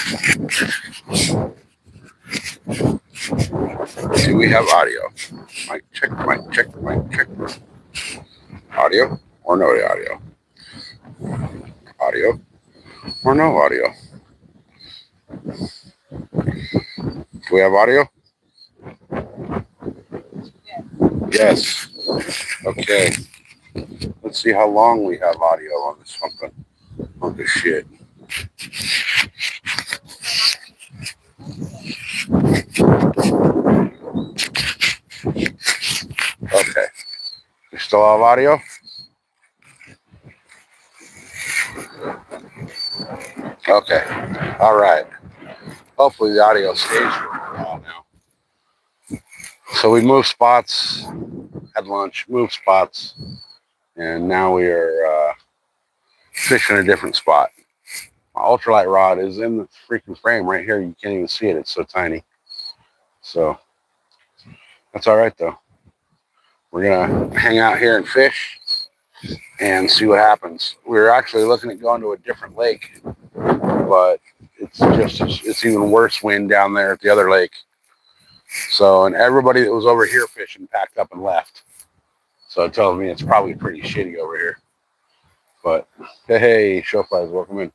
Do we have audio? Mic check, mic check, mic check. Audio or no audio? Audio or no audio? Do we have audio? Yes. Okay. Let's see how long we have audio on this something. On this shit. Okay. We still have audio? Okay. All right. Hopefully the audio stays for a while now. So we moved spots, had lunch, moved spots, and now we are fishing a different spot. My ultralight rod is in the freaking frame right here. You can't even see it. It's so tiny. So that's all right though. We're gonna hang out here and fish and see what happens. We were actually looking at going to a different lake, but it's even worse wind down there at the other lake. So, and everybody that was over here fishing packed up and left. So it tells me it's probably pretty shitty over here. But hey, Showflies, welcome in.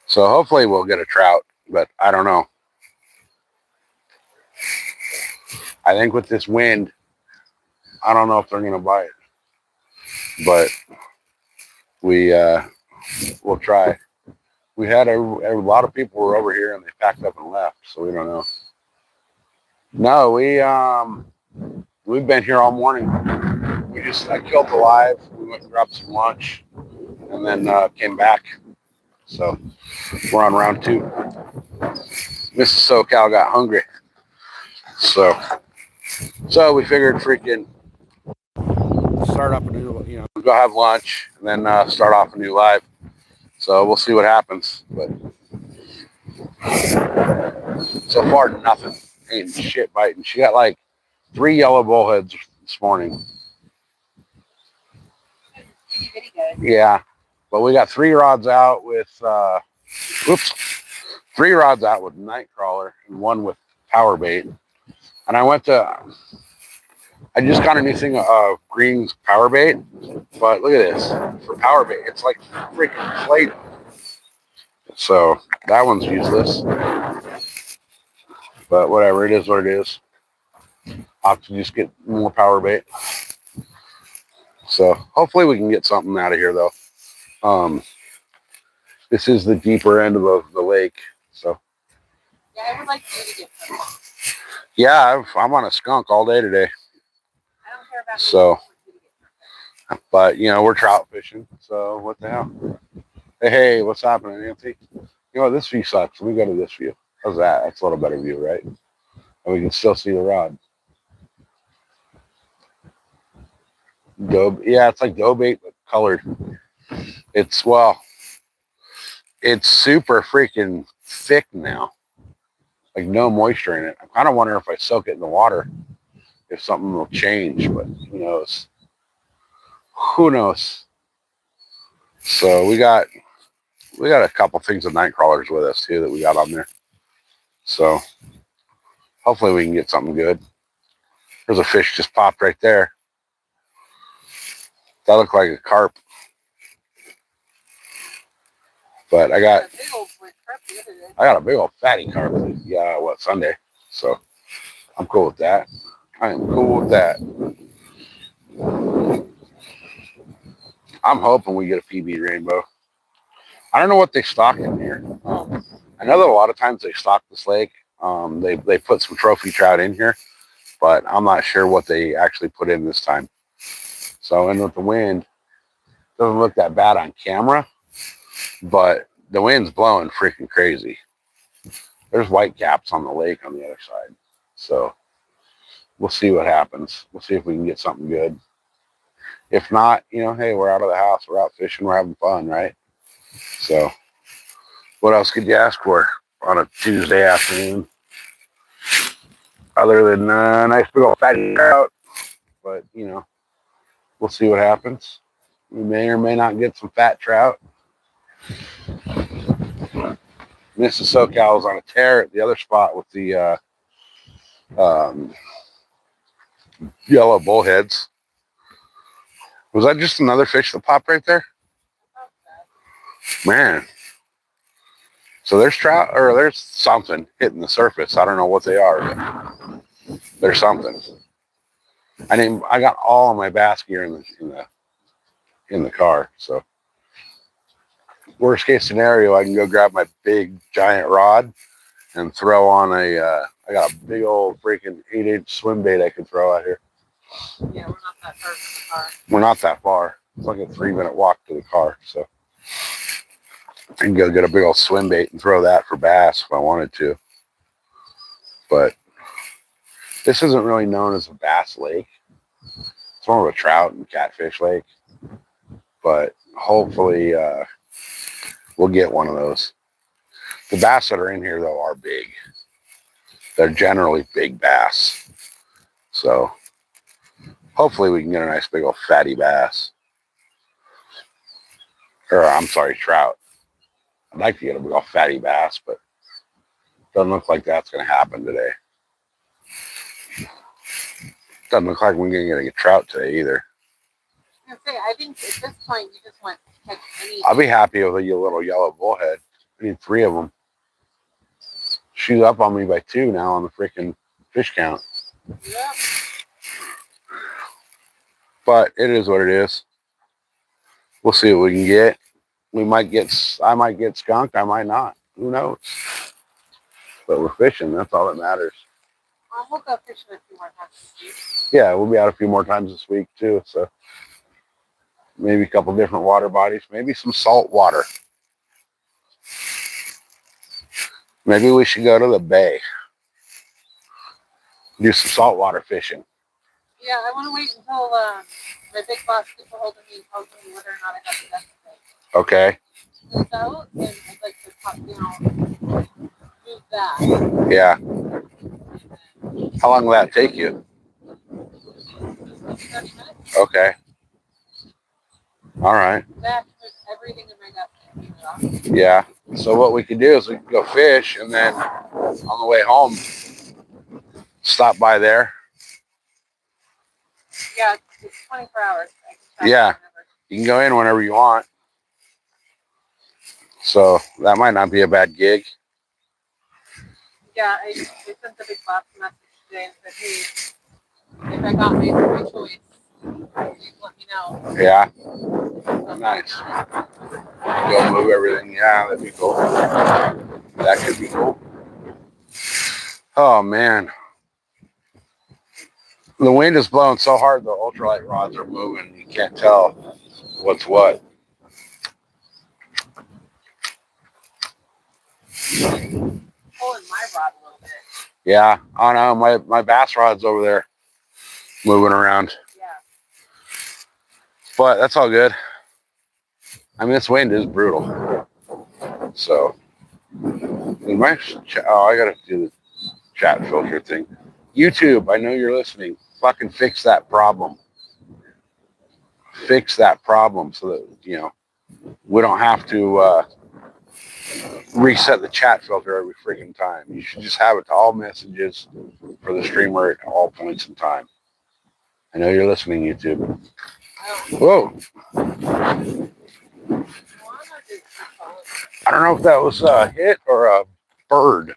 So hopefully we'll get a trout, but I don't know. I think with this wind, I don't know if they're gonna bite, but we'll try. We had a lot of people were over here and they packed up and left, so we don't know. No, we've been here all morning. I killed the live. We went and grabbed some lunch, and then came back. So we're on round 2. Mrs. SoCal got hungry, so we figured freaking start up a new, go have lunch and then start off a new live. So we'll see what happens. But so far, nothing. Ain't shit biting. She got like 3 yellow bullheads this morning. Yeah, but we got 3 rods out with 3 rods out with Nightcrawler and 1 with power bait. And I just got a new thing of Green's power bait, but look at this. For power bait, it's like freaking plate. So that one's useless. But whatever, it is what it is. I'll have to just get more power bait. So hopefully we can get something out of here though. This is the deeper end of the lake. So yeah, I would like you to get some. Yeah, I'm on a skunk all day today. I don't care about so, but we're trout fishing. So what the hell? Hey, what's happening, Nancy? This view sucks. Let me go to this view. How's that? That's a little better view, right? And we can still see the rod. Yeah, it's like dough bait but colored. It's super freaking thick now. Like no moisture in it. I kind of wonder if I soak it in the water, if something will change, but who knows? Who knows? So we got a couple things of night crawlers with us too that we got on there. So hopefully we can get something good. There's a fish just popped right there. That looked like a carp. But I got a big old fatty carp. Yeah, Sunday. So I'm cool with that. I am cool with that. I'm hoping we get a PB rainbow. I don't know what they stock in here. I know that a lot of times they stock this lake. They put some trophy trout in here, but I'm not sure what they actually put in this time. So, and with the wind, it doesn't look that bad on camera, but the wind's blowing freaking crazy. There's white caps on the lake on the other side. So we'll see what happens. We'll see if we can get something good. If not, hey, we're out of the house. We're out fishing. We're having fun, right? So what else could you ask for on a Tuesday afternoon? Other than a nice big old fatty trout. But, we'll see what happens. We may or may not get some fat trout. Mrs. SoCal was on a tear at the other spot with the yellow bullheads. Was that just another fish that popped right there? Man. So there's trout, or there's something hitting the surface. I don't know what they are, but there's something. I got all of my bass gear in the car. So worst case scenario, I can go grab my big giant rod and throw on I got a big old freaking 8-inch swim bait I can throw out here. Yeah, we're not that far from the car. We're not that far. It's like a 3-minute walk to the car. So I can go get a big old swim bait and throw that for bass if I wanted to. But this isn't really known as a bass lake. It's more of a trout and catfish lake. But hopefully we'll get one of those. The bass that are in here, though, are big. They're generally big bass. So hopefully we can get a nice big old fatty bass. Or, I'm sorry, trout. I'd like to get a big old fatty bass, but doesn't look like that's going to happen today. Doesn't look like we're going to get a trout today either. I was gonna say, I think at this point you just want to catch any. I'll be happy with a little yellow bullhead. I need 3 of them. She's up on me by 2 now on the freaking fish count. Yep. But it is what it is. We'll see what we can get. I might get skunked. I might not. Who knows? But we're fishing. That's all that matters. We'll go fishing a few more times this week. Yeah, we'll be out a few more times this week too. So maybe a couple different water bodies. Maybe some salt water. Maybe we should go to the bay. Do some saltwater fishing. Yeah, I want to wait until my big boss gets a hold of me and tells me whether or not I have to death thing. Okay. So, and I'd like to talk, move that. Yeah. How long will that take you? 30 minutes. Okay. All right. That puts everything in my gut. Yeah. So what we could do is we can go fish, and then on the way home, stop by there. Yeah, it's 24 hours. I can Yeah. You can go in whenever you want. So that might not be a bad gig. Yeah, I sent the big boss a message today and said, hey, if I got my choice, please let me know. Yeah. So, Nice. Go move everything. Yeah, that'd be cool. That could be cool. Oh, man. The wind is blowing so hard, the ultralight rods are moving. You can't tell what's what. Pulling my rod a little bit. Yeah, I know. My bass rod's over there moving around. Yeah. But that's all good. I mean, this wind is brutal. So, I gotta do the chat filter thing. YouTube, I know you're listening. Fucking fix that problem. Fix that problem so that, we don't have to reset the chat filter every freaking time. You should just have it to all messages for the streamer at all points in time. I know you're listening, YouTube. Whoa. I don't know if that was a hit or a bird.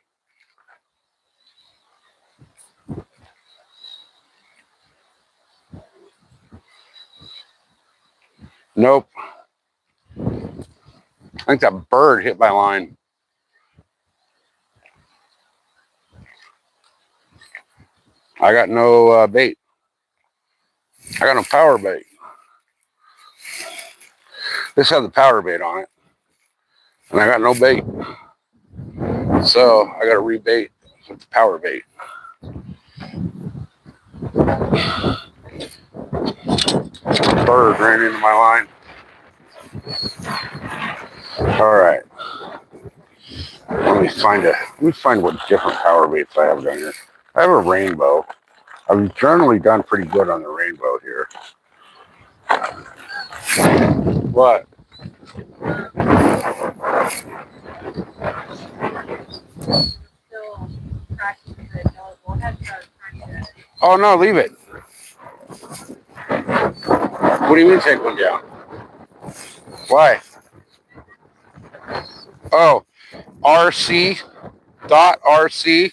Nope. I think that bird hit my line. I got no bait. I got no power bait. This had the power bait on it. And I got no bait. So I got to rebait with the power bait. Bird ran into my line. All right. Let me find what different power baits I have down here. I have a rainbow. I've generally done pretty good on the rainbow here. What? Oh no, leave it. What do you mean take one down? Why? Oh, RC dot RC.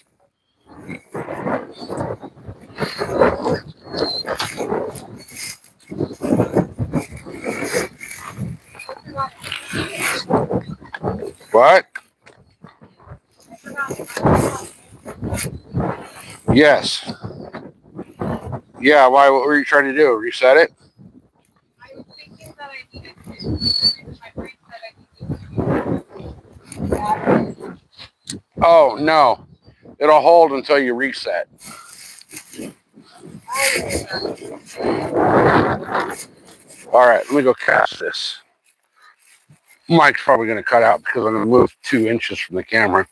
What? Yes. Yeah, why? What were you trying to do? Reset it? I was thinking that I needed to. My brain said I needed to. Oh, no. It'll hold until you reset. All right, let me go cast this. Mike's probably going to cut out because I'm going to move 2 inches from the camera.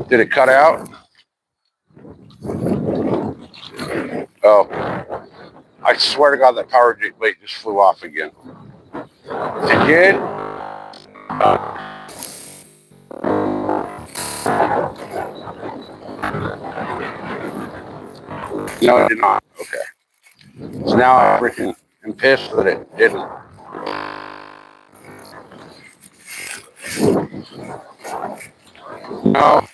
Did it cut out? Oh, I swear to God that power plate just flew off again. It did? No, it did not. Okay. So now I'm freaking am pissed that it didn't. No.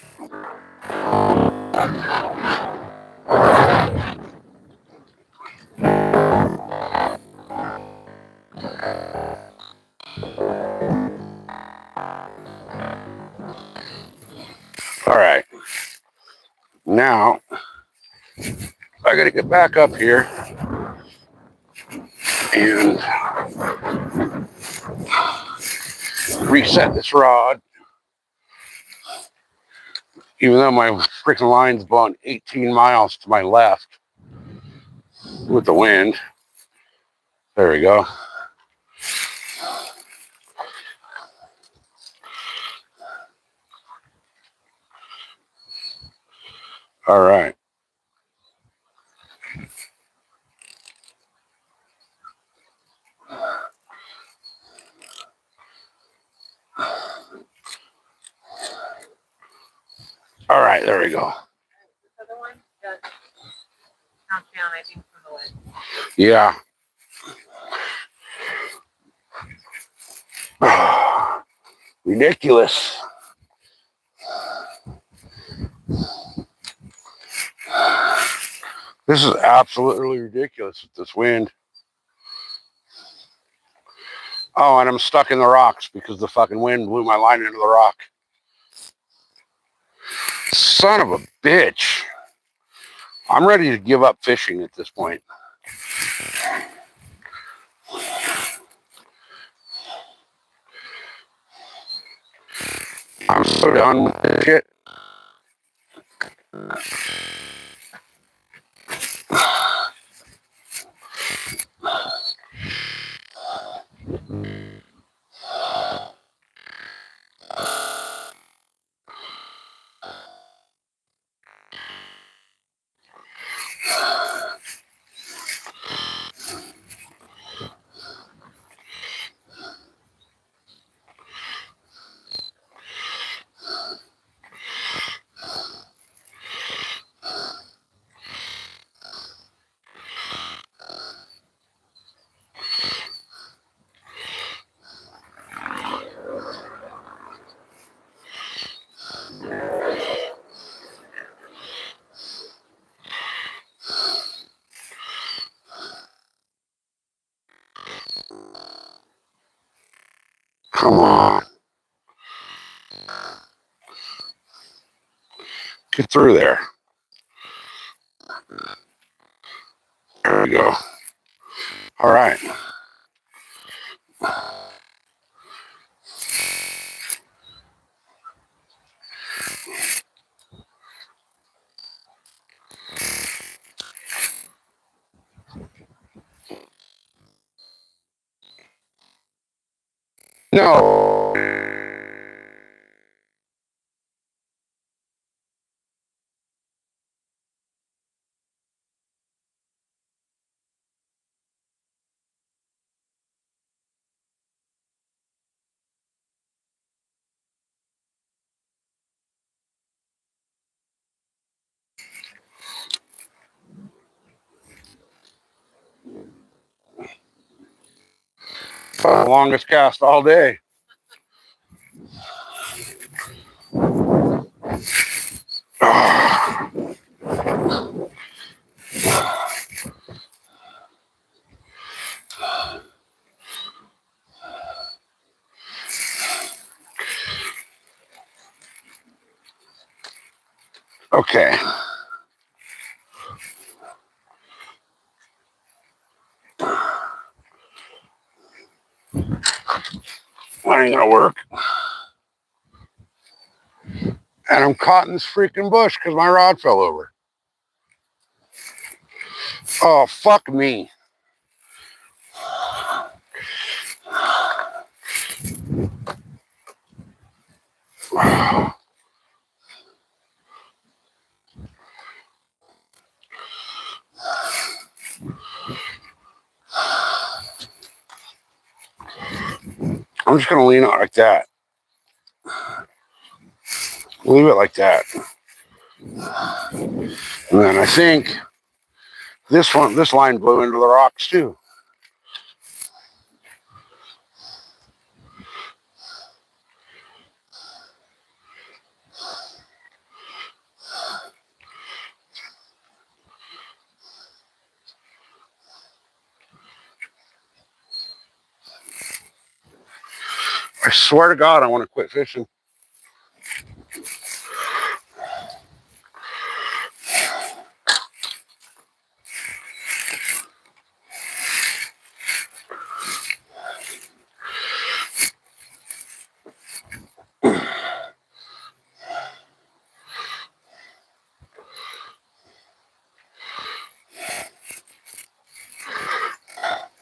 All right. Now, I got to get back up here and reset this rod. Even though my freaking line's blowing 18 miles to my left with the wind. There we go. All right. All right, there we go. This other one does count down, I think, for the wind. Yeah. Ridiculous. This is absolutely ridiculous with this wind. Oh, and I'm stuck in the rocks because the fucking wind blew my line into the rock. Son of a bitch. I'm ready to give up fishing at this point. I'm so done with this shit. Come on. Get through there. There we go. All right. No. Longest cast all day. Okay. That ain't gonna work. And I'm caught in this freaking bush because my rod fell over. Oh, fuck me. I'm just gonna lean out like that. Leave it like that. And then I think this line blew into the rocks too. I swear to God, I want to quit fishing.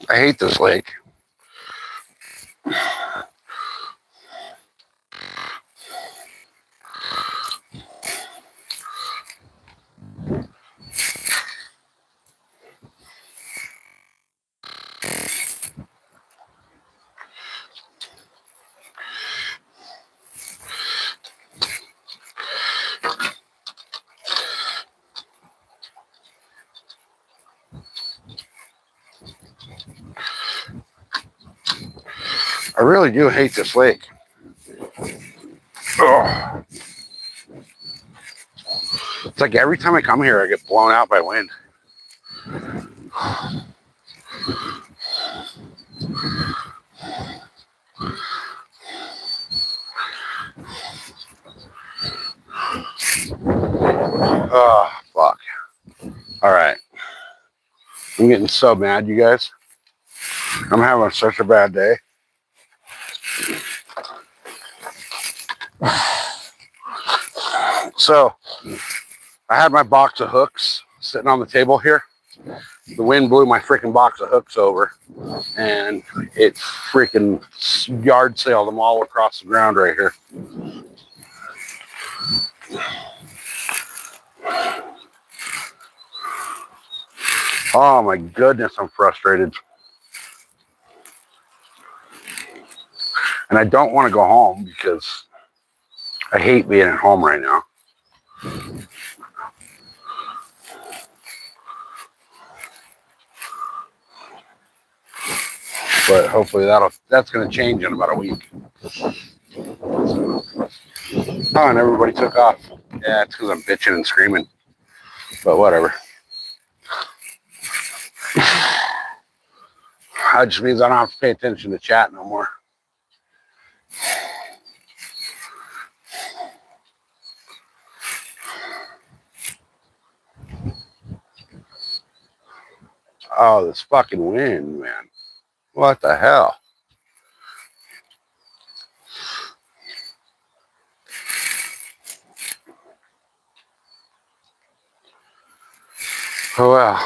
I hate this lake. I really do hate this lake. Oh. It's like every time I come here, I get blown out by wind. Oh, fuck. All right. I'm getting so mad, you guys. I'm having such a bad day. So, I had my box of hooks sitting on the table here. The wind blew my freaking box of hooks over, and it freaking yard sailed them all across the ground right here. Oh my goodness, I'm frustrated. And I don't want to go home because I hate being at home right now. But hopefully that's going to change in about a week. Oh, and everybody took off. Yeah, it's because I'm bitching and screaming. But whatever. That just means I don't have to pay attention to chat no more. Oh, this fucking wind, man. What the hell? Oh, well.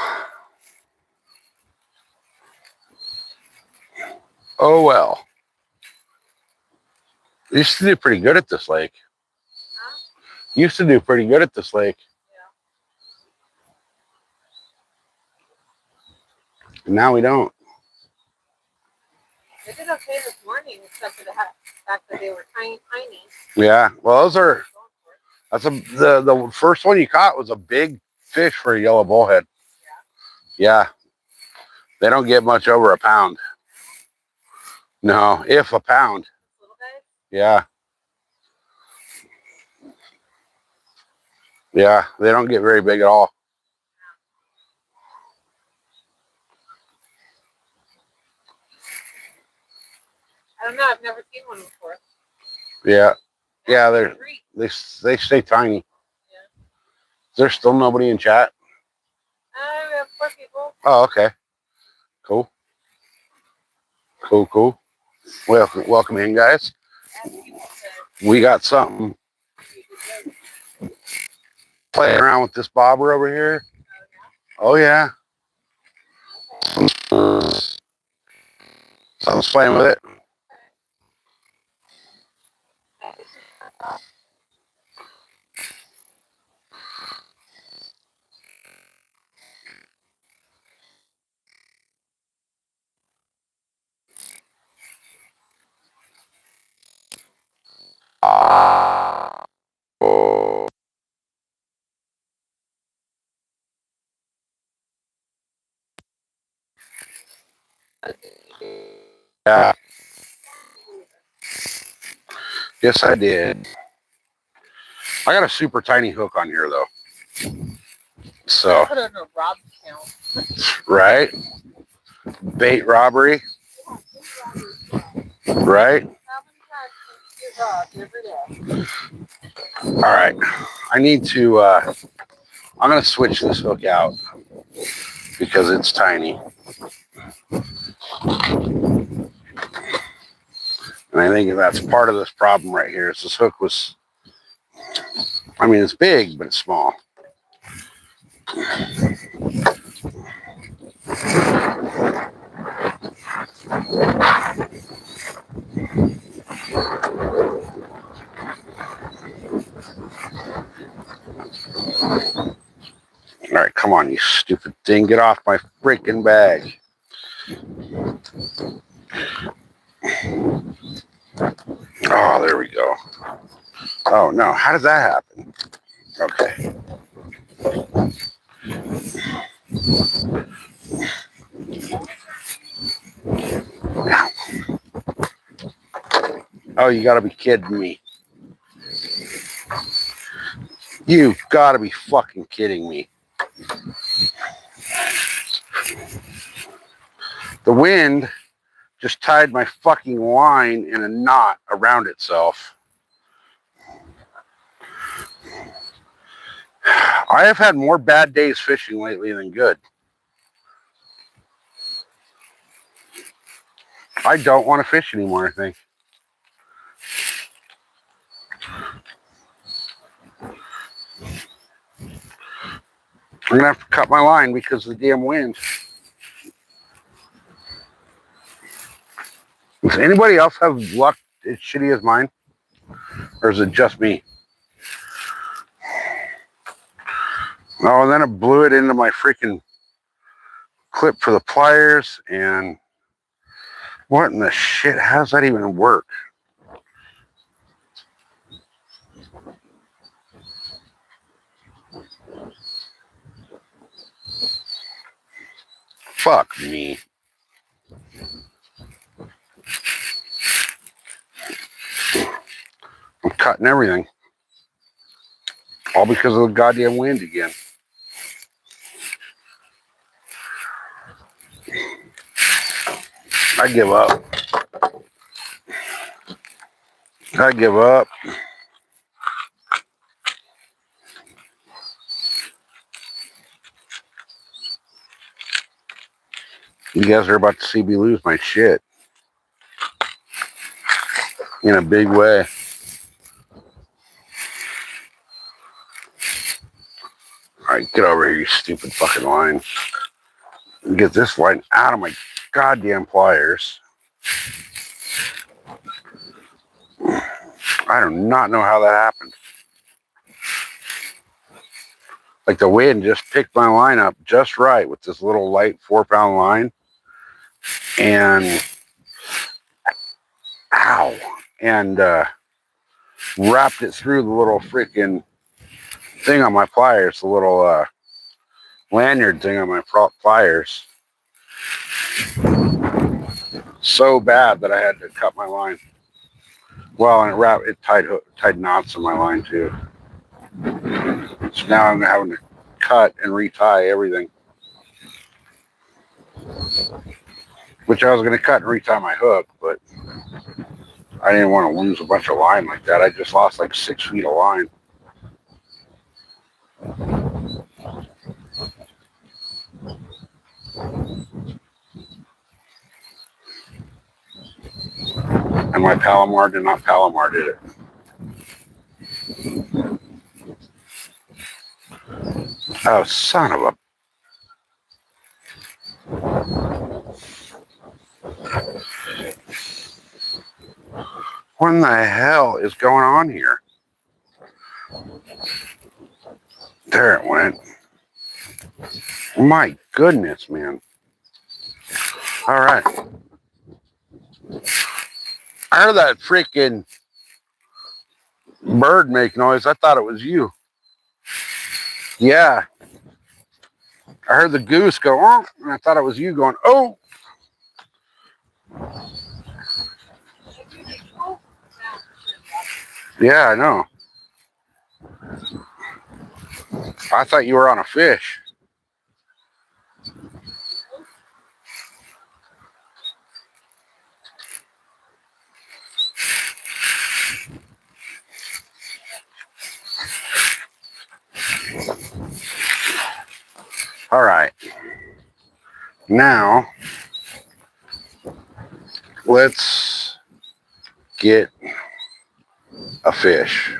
Oh, well. Used to do pretty good at this lake. Huh? Used to do pretty good at this lake. Yeah. And now we don't. They did okay this morning, except for the fact that they were tiny. Yeah. Well, the first one you caught was a big fish for a yellow bullhead. Yeah. They don't get much over a pound. No, if a pound. Little guys? Yeah. Yeah, they don't get very big at all. I don't know. I've never seen one before. Yeah. Yeah, That's a treat. they stay tiny. Yeah. There's still nobody in chat. We have 4 people. Oh, okay. Cool. Cool. Welcome in, guys. Ask people to We got something be a good joke. playing around with this bobber over here. Oh yeah. Someone's playing with it. Yeah. Yes, I did. I got a super tiny hook on here though. So, Put it in a rob count. right? Bait robbery. Right? How many times can you get robbed every day? All right. I need to, I'm going to switch this hook out because it's tiny. And I think that's part of this problem right here. Is this hook was, I mean, it's big, but it's small. All right, come on, you stupid thing. Get off my freaking bag. Oh, there we go. Oh, no. How did that happen? Okay. Oh, you got to be kidding me. You got to be fucking kidding me. The wind just tied my fucking line in a knot around itself. I have had more bad days fishing lately than good. I don't want to fish anymore, I think. I'm going to have to cut my line because of the damn wind. Does anybody else have luck as shitty as mine? Or is it just me? Oh, and then it blew it into my freaking clip for the pliers. And what in the shit? How does that even work? Fuck me. I'm cutting everything. All because of the goddamn wind again. I give up. I give up. You guys are about to see me lose my shit. In a big way. Alright, get over here, you stupid fucking line. Get this line out of my goddamn pliers. I do not know how that happened. Like the wind just picked my line up just right with this little light 4-pound line. And ow. And wrapped it through the little freaking thing on my pliers, the little lanyard thing on my pliers. so bad that I had to cut my line. Well, and it tied knots in my line too. So now I'm having to cut and retie everything. Which I was going to cut and retie my hook, but I didn't want to lose a bunch of line like that. I just lost like 6 feet of line. And my Palomar did not Palomar, did it? Oh, son of a... What in the hell is going on here? There it went. My goodness, man. All right. I heard that freaking bird make noise. I thought it was you. Yeah. I heard the goose go, oh, and I thought it was you going, oh. Yeah, I know. I thought you were on a fish. All right. Now, let's get a fish.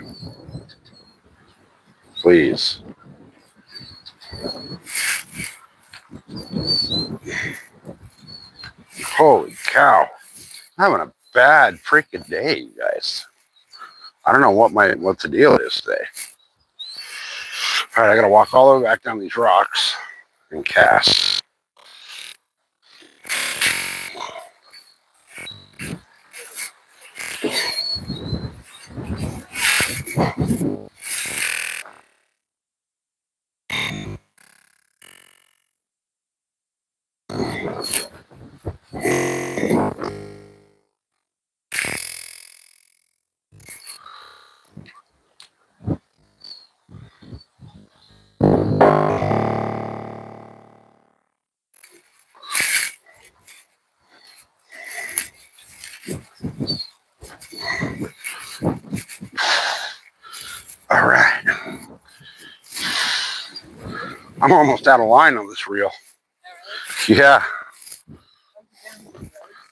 Please. Holy cow. I'm having a bad freaking day, you guys. I don't know what the deal is today. All right, I gotta walk all the way back down these rocks and cast. All right. I'm almost out of line on this reel. Yeah.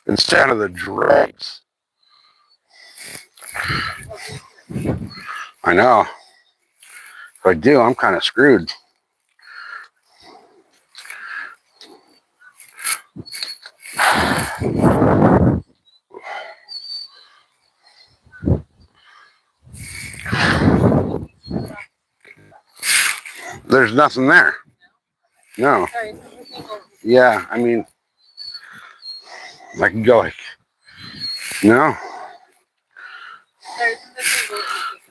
It's down to the dregs. I know. If I do, I'm kind of screwed. There's nothing there. No. Yeah, I mean, I can go like, no.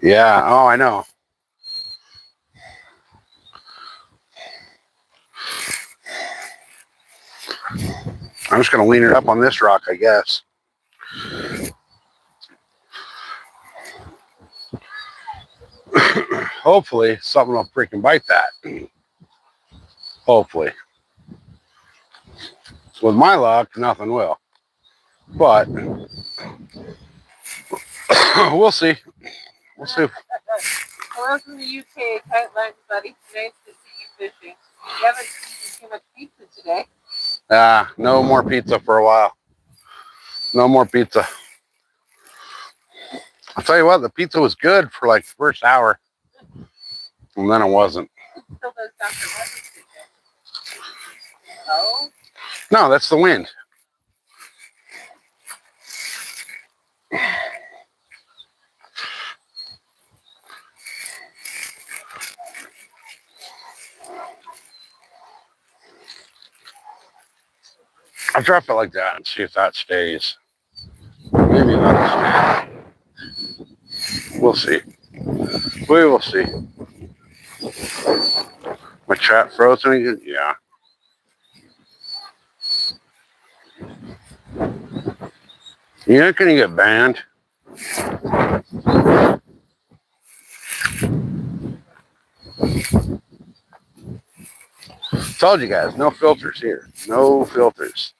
Yeah, oh, I know. I'm just going to lean it up on this rock, I guess. Hopefully, something will freaking bite that. Hopefully. With my luck, nothing will. But we'll see. We'll see. Hello from the UK, Kite Lines, buddy. Nice to see you fishing. You haven't eaten too much pizza today. No more pizza for a while. No more pizza. I'll tell you what, the pizza was good for like the first hour. And then it wasn't. Still does Dr. Weather's kitchen. Oh? No, that's the wind. I'll drop it like that and see if that stays. Maybe not. We'll see. We will see. My chat frozen again? Yeah. You ain't gonna get banned. Told you guys, no filters here. No filters.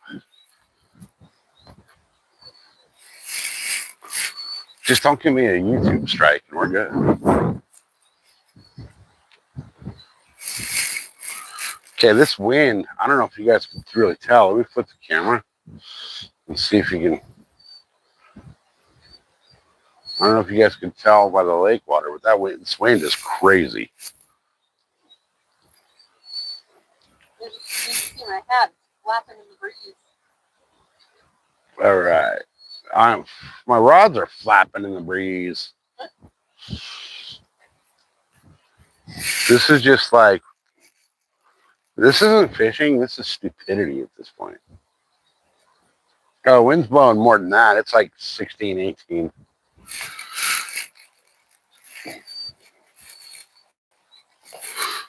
Just don't give me a YouTube strike and we're good. Okay, this wind, I don't know if you guys can really tell. Let me flip the camera and see if you can. I don't know if you guys can tell by the lake water, but that wind, this wind is crazy. You see my hat flapping in the breeze. All right. My rods are flapping in the breeze. This is just like, this isn't fishing. This is stupidity at this point. Oh, wind's blowing more than that. It's like 16, 18.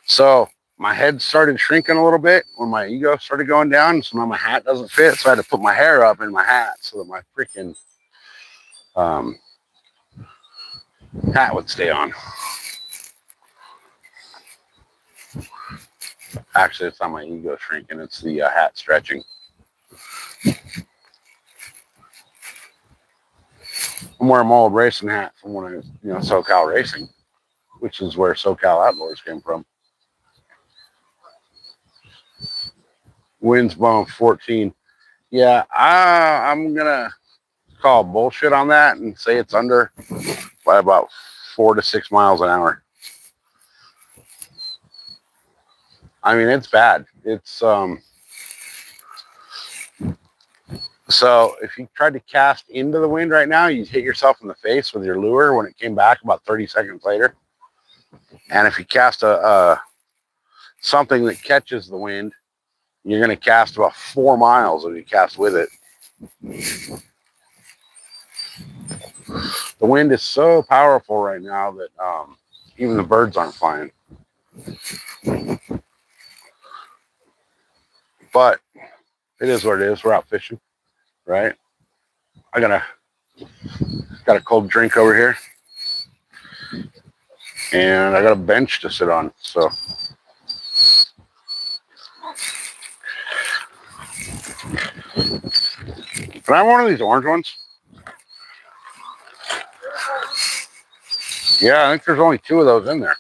So my head started shrinking a little bit when my ego started going down. So now my hat doesn't fit. So I had to put my hair up in my hat so that my freaking hat would stay on. Actually, it's not my ego shrinking. It's the hat stretching. I'm wearing my old racing hat from when I was, SoCal Racing, which is where SoCal Outdoors came from. Wind's blowing 14. Yeah, I'm gonna call bullshit on that and say it's under by about 4 to 6 miles an hour. I mean, it's bad. It's so if you tried to cast into the wind right now, you'd hit yourself in the face with your lure when it came back about 30 seconds later. And if you cast a something that catches the wind, you're going to cast about 4 miles if you cast with it. The wind is so powerful right now that even the birds aren't flying. But it is what it is. We're out fishing, right? I got a cold drink over here, and I got a bench to sit on. So can I have one of these orange ones? Yeah, I think there's only 2 of those in there.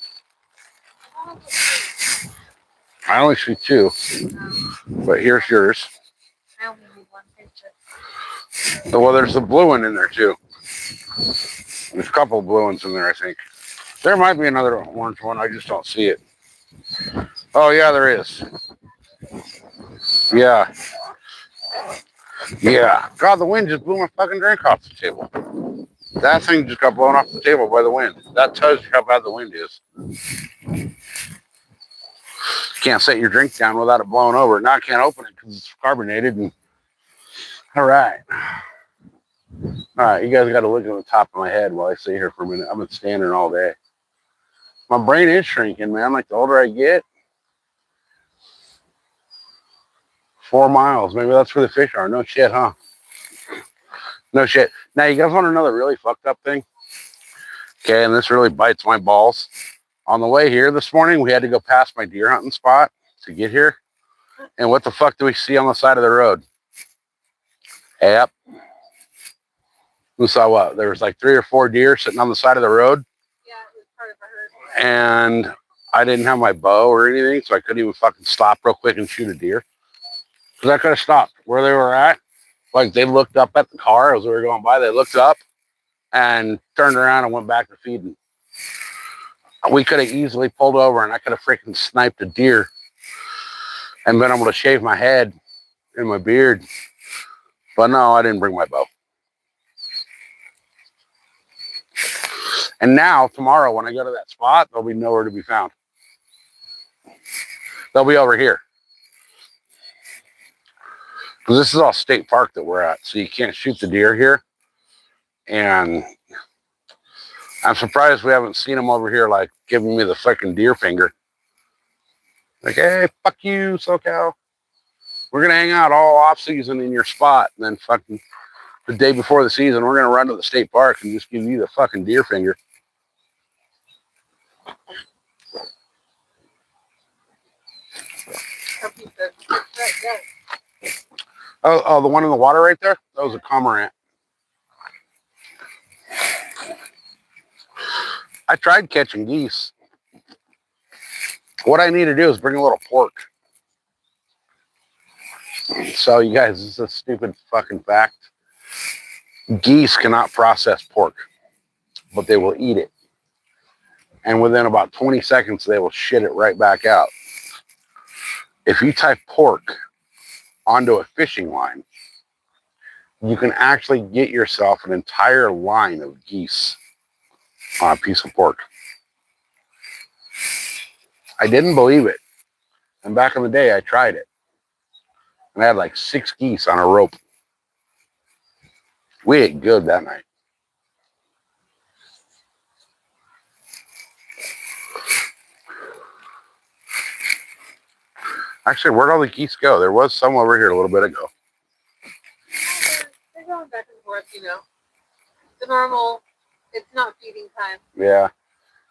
I only see 2, but here's yours. I only need one picture. Well, there's a blue one in there too. There's a couple of blue ones in there, I think. There might be another orange one. I just don't see it. Oh, yeah, there is. Yeah. Yeah. God, the wind just blew my fucking drink off the table. That thing just got blown off the table by the wind. That tells you how bad the wind is. Can't set your drink down without it blowing over. Now I can't open it because it's carbonated. And all right. All right, you guys got to look at the top of my head while I sit here for a minute. I've been standing all day. My brain is shrinking, man. Like the older I get, 4 miles. Maybe that's where the fish are. No shit, huh? No shit. Now, you guys want to know the really fucked up thing? Okay, and this really bites my balls. On the way here this morning, we had to go past my deer hunting spot to get here. And what the fuck do we see on the side of the road? Yep. We saw what? There was like 3 or 4 deer sitting on the side of the road. Yeah, it was part of a herd. And I didn't have my bow or anything, so I couldn't even fucking stop real quick and shoot a deer. Because I could have stopped where they were at. Like, they looked up at the car as we were going by. They looked up and turned around and went back to feeding. We could have easily pulled over and I could have freaking sniped a deer and been able to shave my head and my beard. But no, I didn't bring my bow. And now, tomorrow, when I go to that spot, they'll be nowhere to be found. They'll be over here. Because this is all state park that we're at, so you can't shoot the deer here. And I'm surprised we haven't seen them over here, like, giving me the fucking deer finger. Like, hey, fuck you, SoCal. We're going to hang out all off season in your spot. And then fucking the day before the season, we're gonna run to the state park and just give you the fucking deer finger. Hope you said right there. Oh, the one in the water right there? That was a cormorant. I tried catching geese. What I need to do is bring a little pork. So, you guys, this is a stupid fucking fact. Geese cannot process pork, but they will eat it. And within about 20 seconds, they will shit it right back out. If you type pork onto a fishing line, you can actually get yourself an entire line of geese on a piece of pork. I didn't believe it. And back in the day, I tried it. And I had like 6 geese on a rope. We ate good that night. Actually, where'd all the geese go? There was some over here a little bit ago. They're going back and forth, you know. The normal, it's not feeding time. Yeah.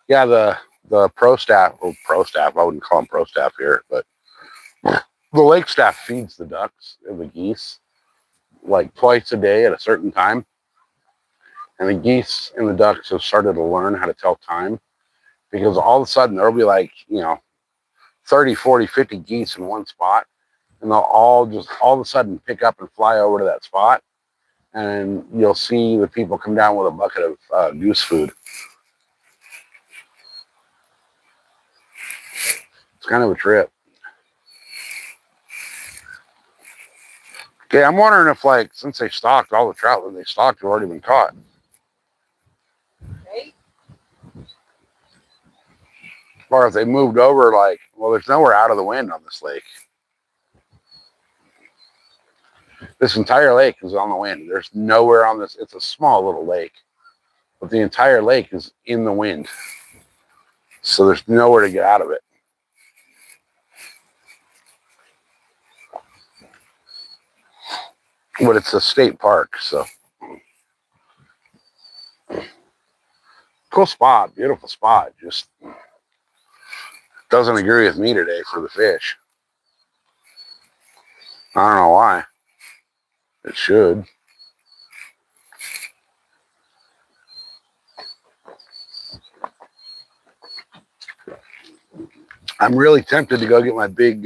Yeah, the pro staff, I wouldn't call them pro staff here, but the lake staff feeds the ducks and the geese like twice a day at a certain time. And the geese and the ducks have started to learn how to tell time because all of a sudden there'll be like, 30, 40, 50 geese in one spot. And they'll all of a sudden pick up and fly over to that spot. And you'll see the people come down with a bucket of goose food. It's kind of a trip. Okay, I'm wondering if, like, since they stocked, all the trout that they stocked have already been caught. Right? Or if they moved over, like, well, there's nowhere out of the wind on this lake. This entire lake is on the wind. There's nowhere on this. It's a small little lake, but the entire lake is in the wind. So there's nowhere to get out of it. But it's a state park, so. Cool spot, beautiful spot. Just doesn't agree with me today for the fish. I don't know why. It should. I'm really tempted to go get my big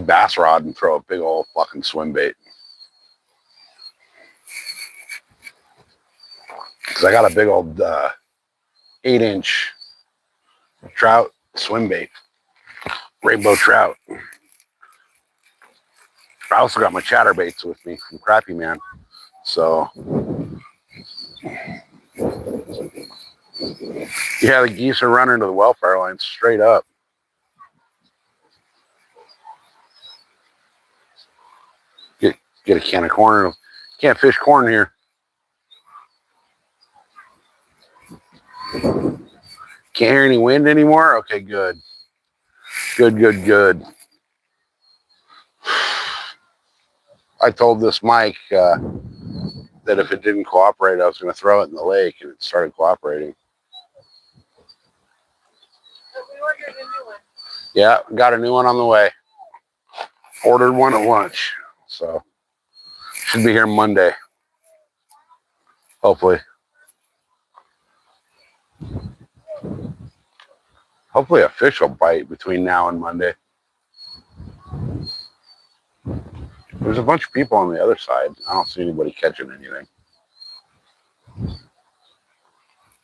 bass rod and throw a big old fucking swim bait. Because I got a big old 8-inch trout swim bait. Rainbow trout. I also got my chatterbaits with me from Crappy Man. So, yeah, the geese are running to the welfare line straight up. Get a can of corn. Can't fish corn here. Can't hear any wind anymore? Okay, good. Good. I told this Mike that if it didn't cooperate, I was going to throw it in the lake, and it started cooperating. But we ordered a new one. Yeah, got a new one on the way. Ordered one at lunch. So, should be here Monday. Hopefully. Hopefully a fish will bite between now and Monday. There's a bunch of people on the other side. I don't see anybody catching anything.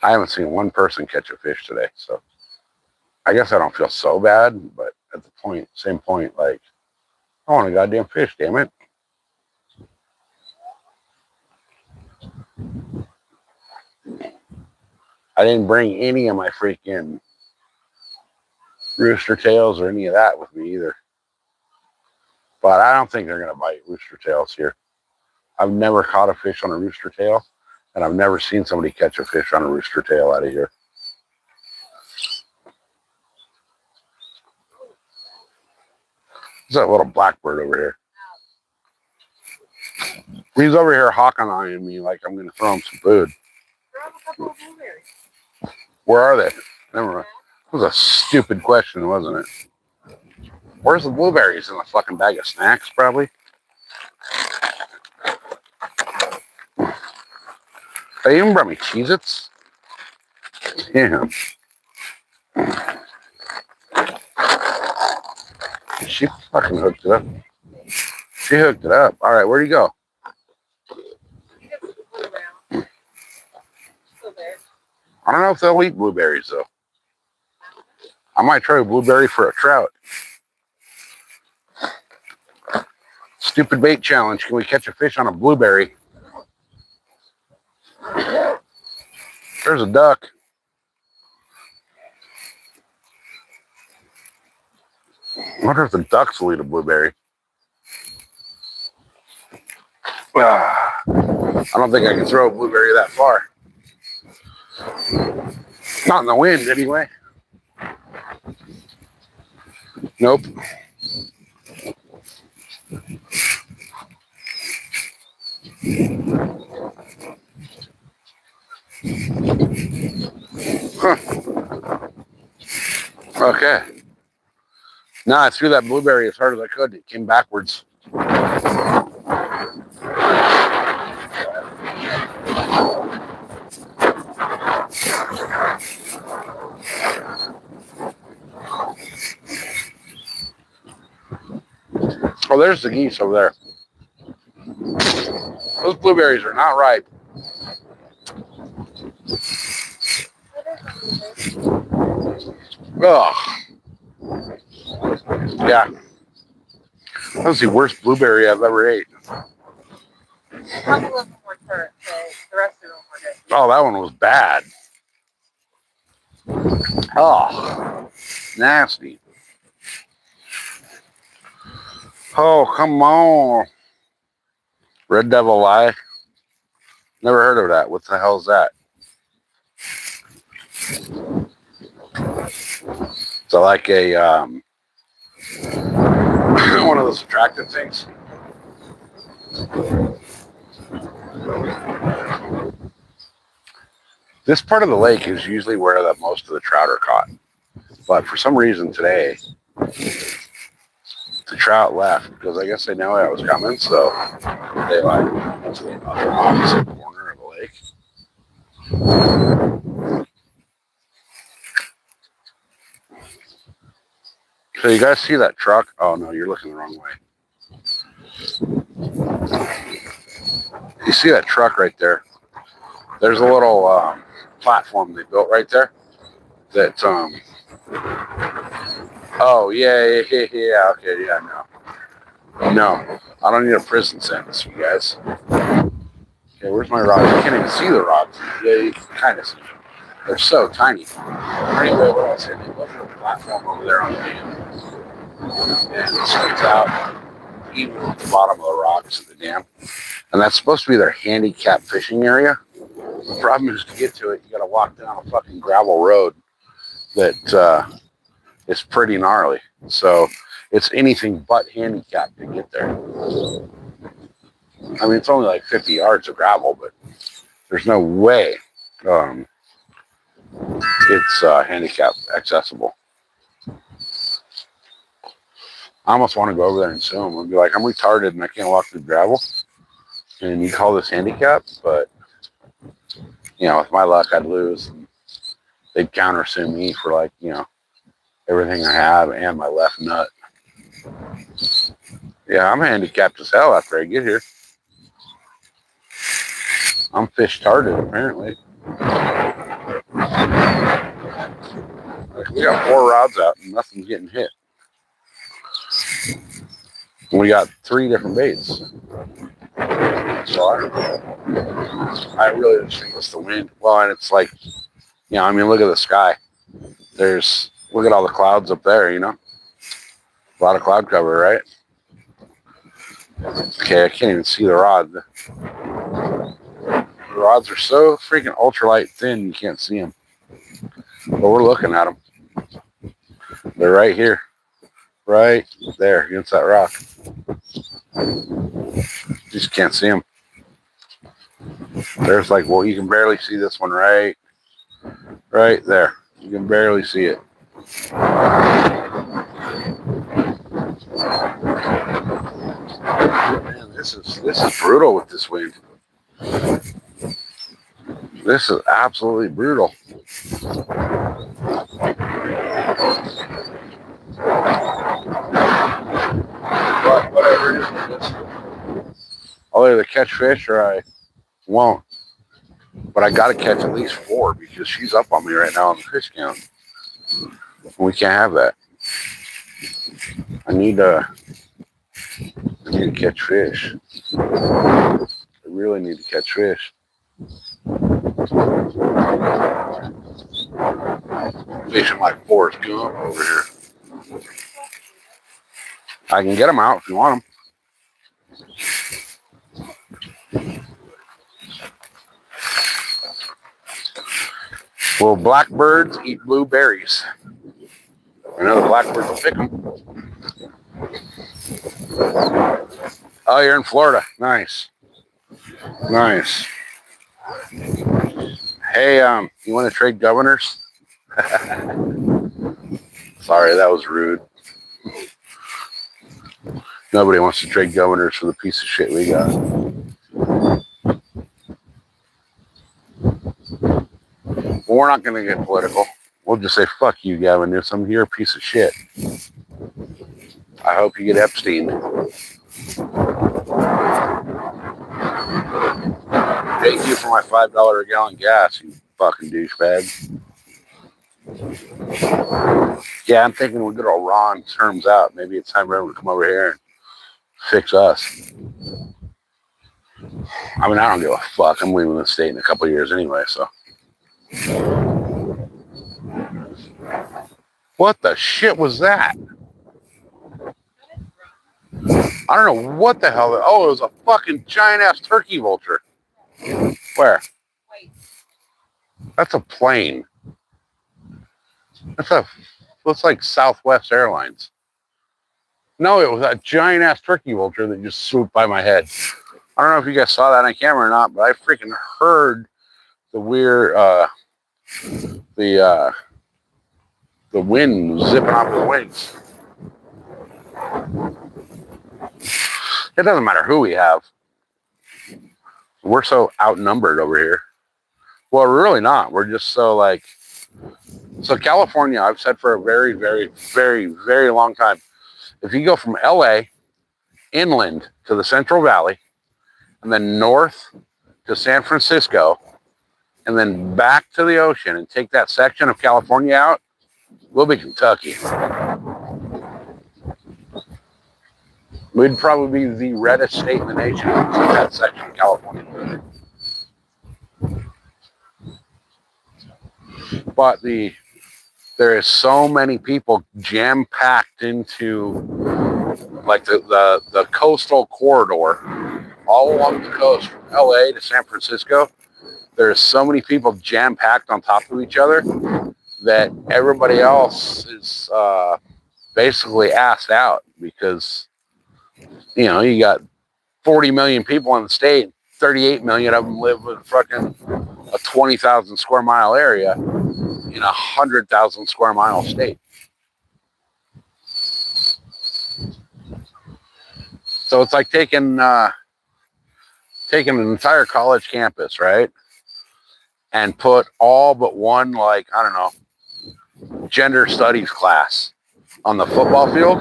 I haven't seen one person catch a fish today, so I guess I don't feel so bad, but at the same point, like, I want a goddamn fish, damn it. I didn't bring any of my freaking rooster tails or any of that with me either. But I don't think they're going to bite rooster tails here. I've never caught a fish on a rooster tail, and I've never seen somebody catch a fish on a rooster tail out of here. There's that little blackbird over here. He's over here hawking-eyeing me like I'm going to throw him some food. Grab a couple of blueberries. Where are they? Never mind. That was a stupid question, wasn't it? Where's the blueberries? In a fucking bag of snacks, probably? They even brought me Cheez-Its? Damn. She fucking hooked it up. She hooked it up. All right, where'd you go? You get some food around. Still there. I don't know if they'll eat blueberries, though. I might try a blueberry for a trout. Stupid bait challenge. Can we catch a fish on a blueberry? There's a duck. I wonder if the ducks will eat a blueberry. I don't think I can throw a blueberry that far. Not in the wind, anyway. Nope. Huh. Okay. No, I threw that blueberry as hard as I could. It came backwards. Oh, there's the geese over there. Those blueberries are not ripe. Ugh. Yeah. That was the worst blueberry I've ever ate. A couple of them were tart, so the rest of them were good. Oh, that one was bad. Oh, nasty. Oh, come on. Red Devil Lie. Never heard of that. What the hell is that? So like a one of those attractive things. This part of the lake is usually where most of the trout are caught. But for some reason today, the trout left because I guess they know I was coming, so they like went to the opposite corner of the lake. So you guys see that truck? Oh no, you're looking the wrong way. You see that truck right there? There's a little platform they built right there. That oh yeah. Okay, yeah, no, I don't need a prison sentence, you guys. Okay, where's my rods? You can't even see the rods. Yeah, you can kind of see them. They're so tiny. Anyway, what I was saying, they built a platform over there on the dam, and it sticks out even at the bottom of the rocks of the dam. And that's supposed to be their handicap fishing area. The problem is to get to it, you got to walk down a fucking gravel road that is pretty gnarly. So it's anything but handicapped to get there. I mean, it's only like 50 yards of gravel, but there's no way it's handicap accessible. I almost want to go over there and sue them and be like, I'm retarded and I can't walk through gravel. And you call this handicap? But, you know, with my luck, I'd lose. They'd counter-sue me for, like, you know, everything I have and my left nut. Yeah, I'm handicapped as hell after I get here. I'm fish-tarded, apparently. Like, we got 4 rods out and nothing's getting hit. We got 3 different baits. So I really just think it's the wind. Well, and it's like, you know, I mean, look at the sky. Look at all the clouds up there, you know? A lot of cloud cover, right? Okay, I can't even see the rod. The rods are so freaking ultralight thin, you can't see them. But we're looking at them. They're right here. Right there against that rock. You just can't see them. There's like, well, you can barely see this one right there. You can barely see it. Man, this is brutal with this wind. This is absolutely brutal. But whatever it is, I'll either catch fish or I won't. But I got to catch at least 4 because she's up on me right now on the fish count. We can't have that. I need to catch fish. I really need to catch fish. Fishing like Forrest Gump over here. I can get them out if you want them. Will blackbirds eat blueberries? I know the blackbirds will pick them. Oh, you're in Florida. Nice. Nice. Hey, you want to trade governors? Sorry, that was rude. Nobody wants to trade governors for the piece of shit we got. Well, we're not going to get political. We'll just say, fuck you, Gavin Newsom. You're a piece of shit. I hope you get Epstein. Thank you for my $5 a gallon gas, you fucking douchebag. Yeah, I'm thinking we're good old Ron terms out. Maybe it's time for him to come over here and fix us. I mean, I don't give a fuck. I'm leaving the state in a couple of years anyway, so. What the shit was that? I don't know what the hell. Oh, it was a fucking giant ass turkey vulture. Where? That's a plane. Looks like Southwest Airlines. No, it was a giant ass turkey vulture that just swooped by my head. I don't know if you guys saw that on camera or not, but I freaking heard the weird, the wind zipping off his wings. It doesn't matter who we have. We're so outnumbered over here. Well, we're really not. We're just so like, so California, I've said for a very, very, very, very long time, if you go from LA inland to the Central Valley and then north to San Francisco and then back to the ocean and take that section of California out, we'll be Kentucky. We'd probably be the reddest state in the nation if we took that section of California. But there is so many people jam-packed into like the coastal corridor all along the coast from LA to San Francisco. There's so many people jam-packed on top of each other that everybody else is basically assed out because, you know, you got 40 million people in the state, 38 million of them live in fucking a 20,000 square mile area in a 100,000 square mile state. So it's like taking an entire college campus, right? And put all but one, like, I don't know, gender studies class on the football field.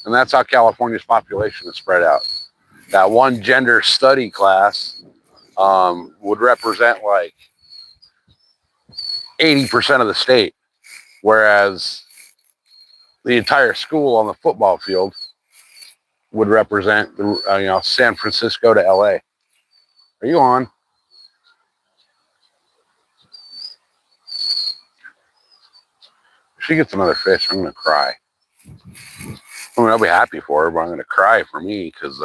And that's how California's population is spread out. That one gender study class would represent like 80% of the state, whereas the entire school on the football field would represent the San Francisco to LA. Are you on? If she gets another fish, I'm gonna cry. I mean, I'll be happy for her, but I'm gonna cry for me because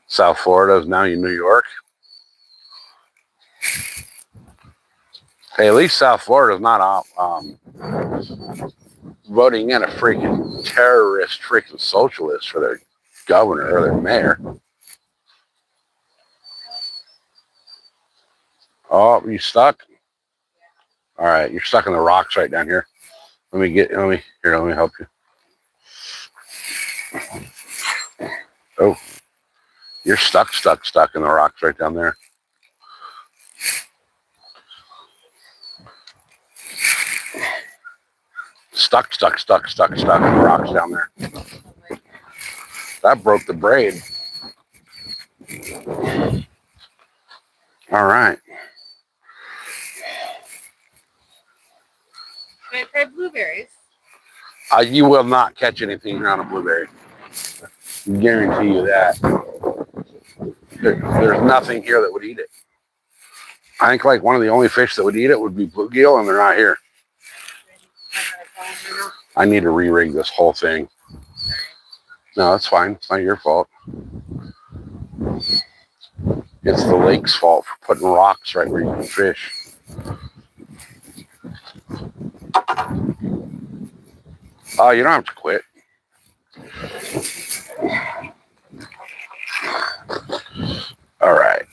South Florida is now in New York. Hey, at least South Florida is not voting in a freaking terrorist, freaking socialist for their governor or their mayor. Oh, you stuck? All right, you're stuck in the rocks right down here. Let me help you. Oh, you're stuck in the rocks right down there. Stuck in the rocks down there. That broke the braid. All right. Can I try blueberries? You will not catch anything on a blueberry. Guarantee you that. There's nothing here that would eat it. I think like one of the only fish that would eat it would be bluegill, and they're not here. I need to re-rig this whole thing. No, that's fine. It's not your fault. It's the lake's fault for putting rocks right where you can fish. Oh, you don't have to quit. All right.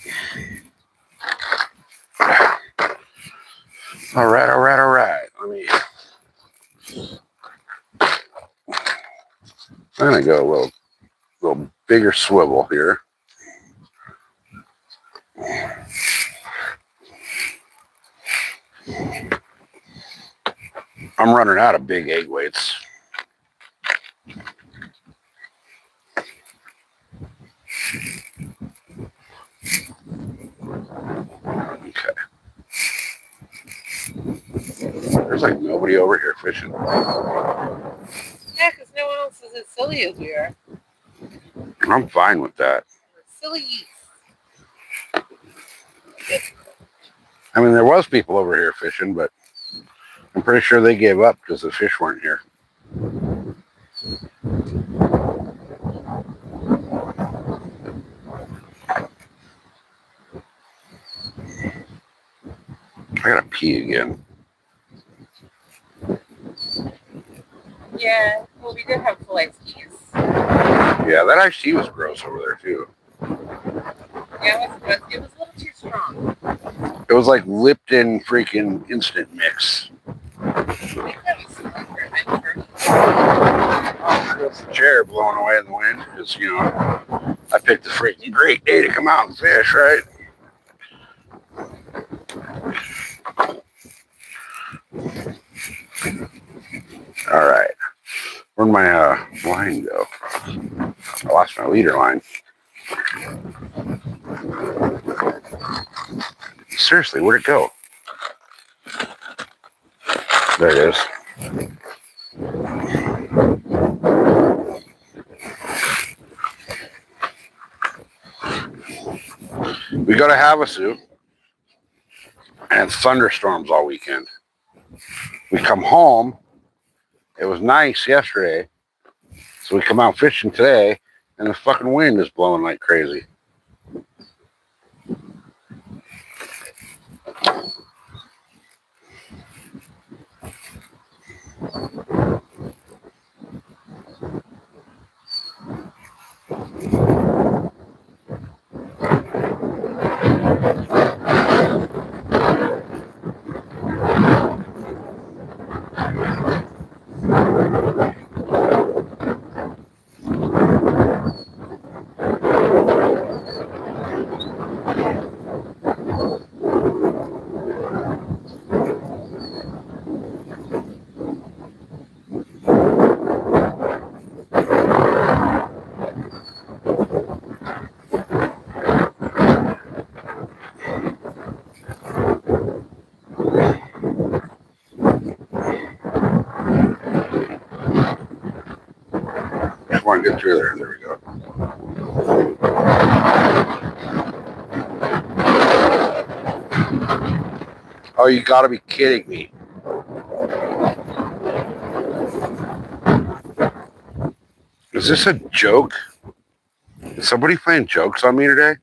All right. I'm gonna go a little bigger swivel here. I'm running out of big egg weights. Okay. There's like nobody over here fishing. Yeah, because no one else is as silly as we are. I'm fine with that. We're silly geese. I mean, there was people over here fishing, but I'm pretty sure they gave up because the fish weren't here. I gotta pee again. Yeah, well, we did have fillet skis. Yeah, that iced tea was gross over there too. Yeah, it was a little too strong. It was like Lipton freaking instant mix. I think that was smoker. It's the chair blowing away in the wind because, you know, I picked a freaking great day to come out and fish, right? All right. Where'd my line go? I lost my leader line. Seriously, where'd it go? There it is. We go to Havasu, and it's thunderstorms all weekend. We come home. It was nice yesterday, so we come out fishing today, and the fucking wind is blowing like crazy. Just want to get through there. There we go. Oh, you gotta be kidding me. Is this a joke? Is somebody playing jokes on me today?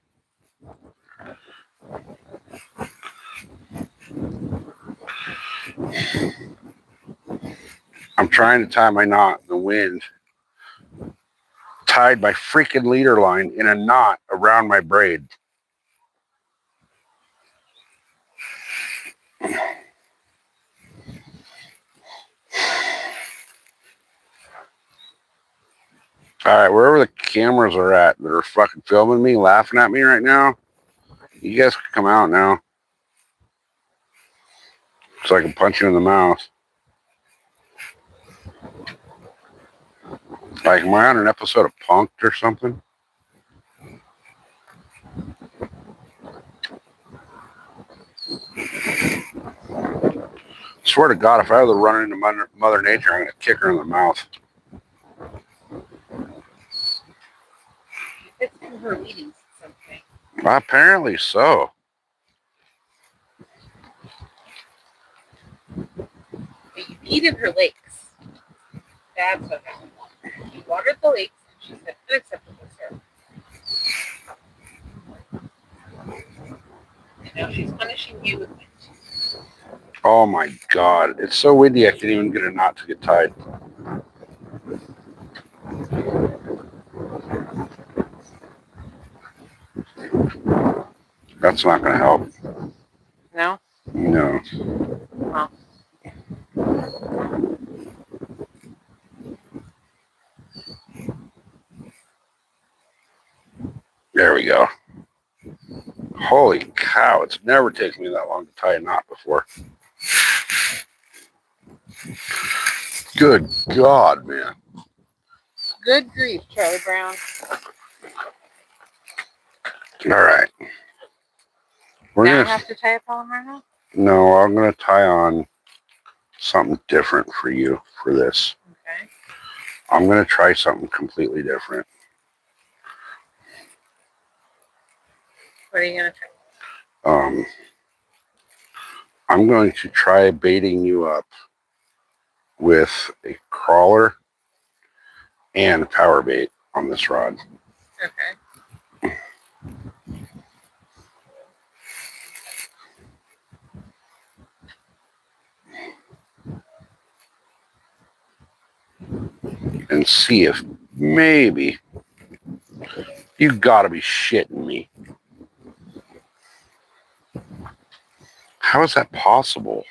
I'm trying to tie my knot in the wind. tied my freaking leader line in a knot around my braid. All right, wherever the cameras are at that are fucking filming me, laughing at me right now, you guys can come out now. So I can punch you in the mouth. Like, am I on an episode of Punk'd or something? Swear to God, if I ever run into Mother Nature, I'm going to kick her in the mouth. It's in her meetings or something. Apparently so. But you peed in her lakes. That's what happened. You watered the lakes, and she said, unacceptable, sir. And now she's punishing you with it. Oh my God. It's so windy I can't even get a knot to get tied. That's not going to help. No? No. Huh. There we go. Holy cow. It's never taken me that long to tie a knot before. Good God, man. Good grief, Charlie Brown. All right. We're Now I gonna, have to tie a polymer now? no, I'm going to tie on something different for you for this. Okay. I'm going to try something completely different. What are you going to try? I'm going to try baiting you up with a crawler and a power bait on this rod. Okay. And see if maybe you gotta be shitting me. How is that possible?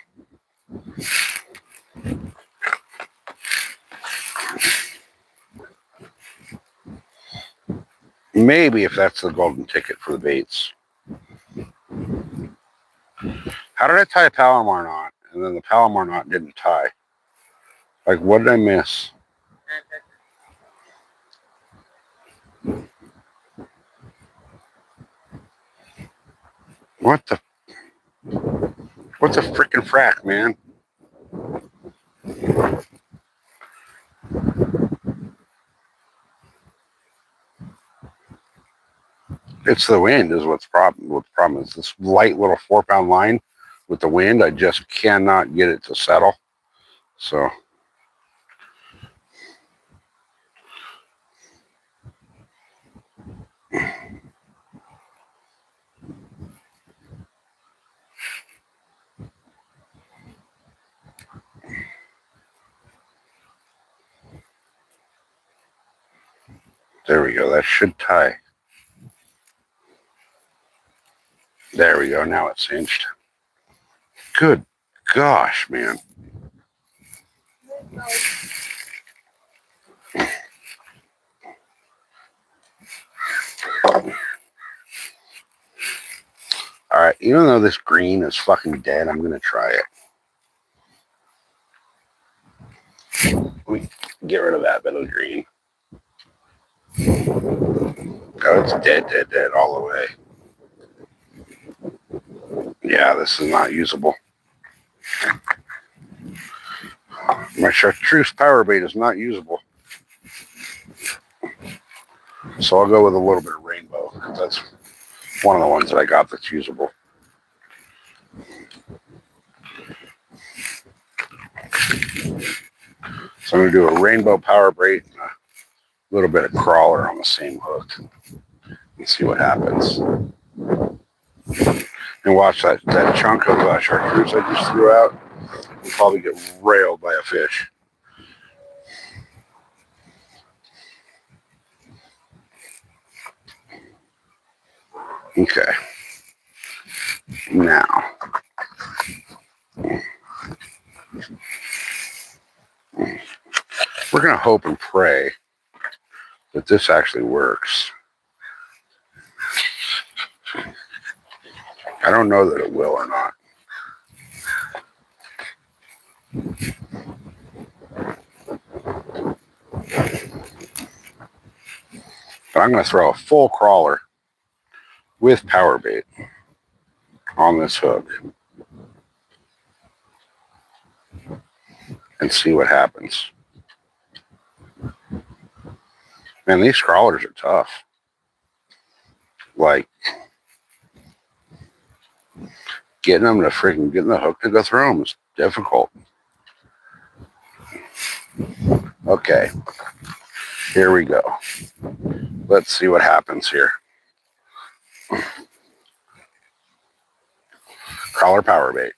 Maybe if that's the golden ticket for the baits. How did I tie a Palomar knot and then the Palomar knot didn't tie? Like, what did I miss? What the frickin' frack, man? It's the wind is what's problem. What the problem is, this light little 4-pound line with the wind, I just cannot get it to settle. So there we go. That should tie. There we go. Now it's cinched. Good gosh, man. All right, even though this green is fucking dead, I'm gonna try it. Let me get rid of that bit of green. Oh, it's dead all the way. Yeah, this is not usable. My chartreuse power bait is not usable. So I'll go with a little bit of rainbow. That's one of the ones that I got that's usable. So I'm going to do a rainbow power bait and a little bit of crawler on the same hook and see what happens. And watch that chunk of chartreuse I just threw out. We'll probably get railed by a fish. Okay. Now, we're going to hope and pray that this actually works. I don't know that it will or not. But I'm going to throw a full crawler with power bait on this hook and see what happens. Man, these crawlers are tough. Like, getting the hook to go through them is difficult. Okay, here we go. Let's see what happens here. Crawler power bait.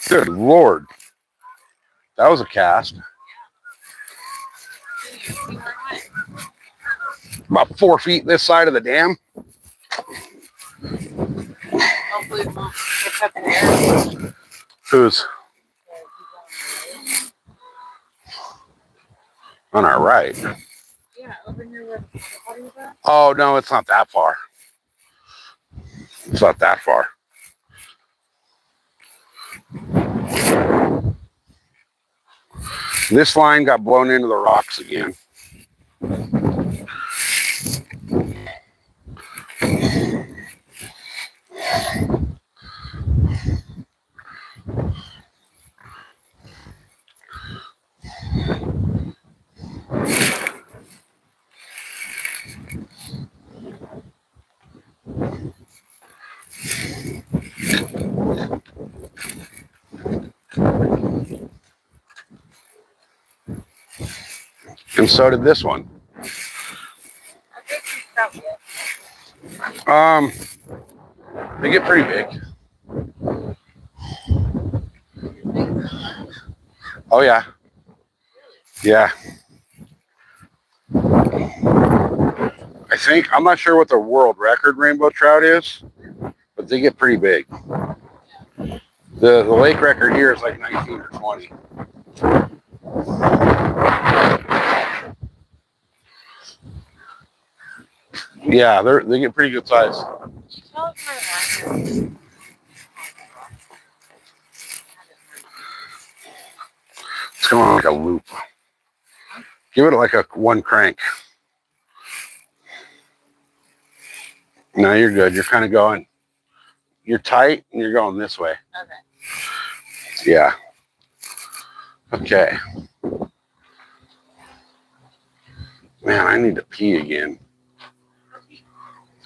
Good Lord. That was a cast. About 4 feet this side of the dam. Hopefully it won't pick up in there. Who's on our right? Yeah, over near where the water is at. Oh, no, it's not that far. It's not that far. This line got blown into the rocks again. And so did this one. I think she's probably it. They get pretty big. Oh yeah. Yeah. I think, I'm not sure what the world record rainbow trout is, but they get pretty big. The lake record here is like 19 or 20. Yeah, they get pretty good size. It's going on like a loop. Give it like a one crank. No, you're good. You're kind of going, you're tight and you're going this way. Okay. Yeah. Okay. Man, I need to pee again.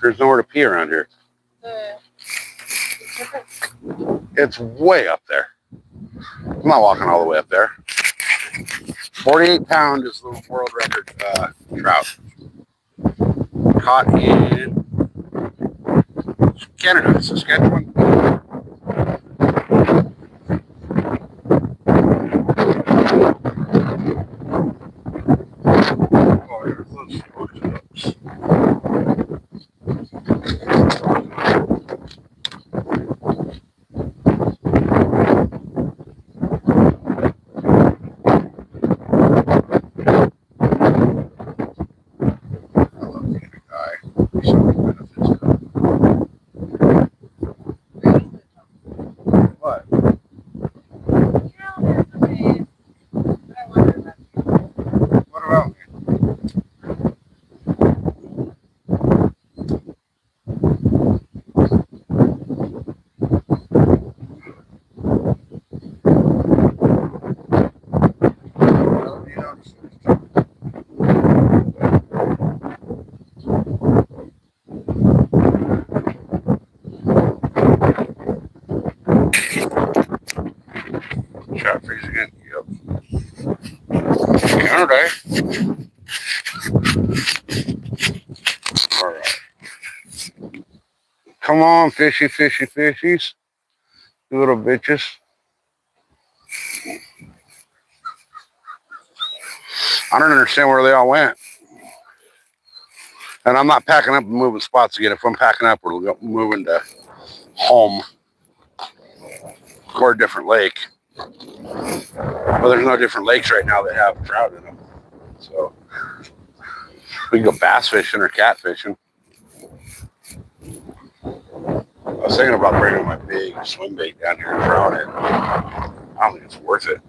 There's nowhere to pee around here. It's way up there. I'm not walking all the way up there. 48 pound is the world record trout. Caught in Canada, Saskatchewan. Oh, there's those hooks. Shot freeze again. Yep. dinner day. All right. Come on, fishy, fishy, fishies. You little bitches. I don't understand where they all went. And I'm not packing up and moving spots again. If I'm packing up, we're moving to home or a different lake. Well, there's no different lakes right now that have trout in them. So we can go bass fishing or cat fishing. I was thinking about bringing my big swim bait down here and trout it. I don't think it's worth it.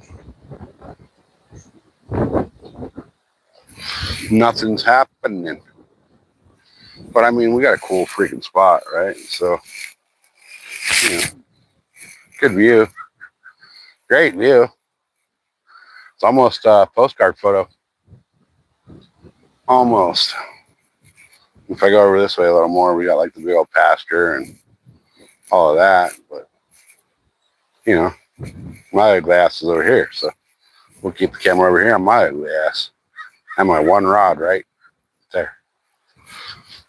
Nothing's happening. But I mean, we got a cool freaking spot, right? So, you know, good view. Great view. It's almost a postcard photo. Almost. If I go over this way a little more, we got like the big old pasture and all of that. But, you know, my ugly ass is over here. So we'll keep the camera over here on my ugly ass. And my one rod right there.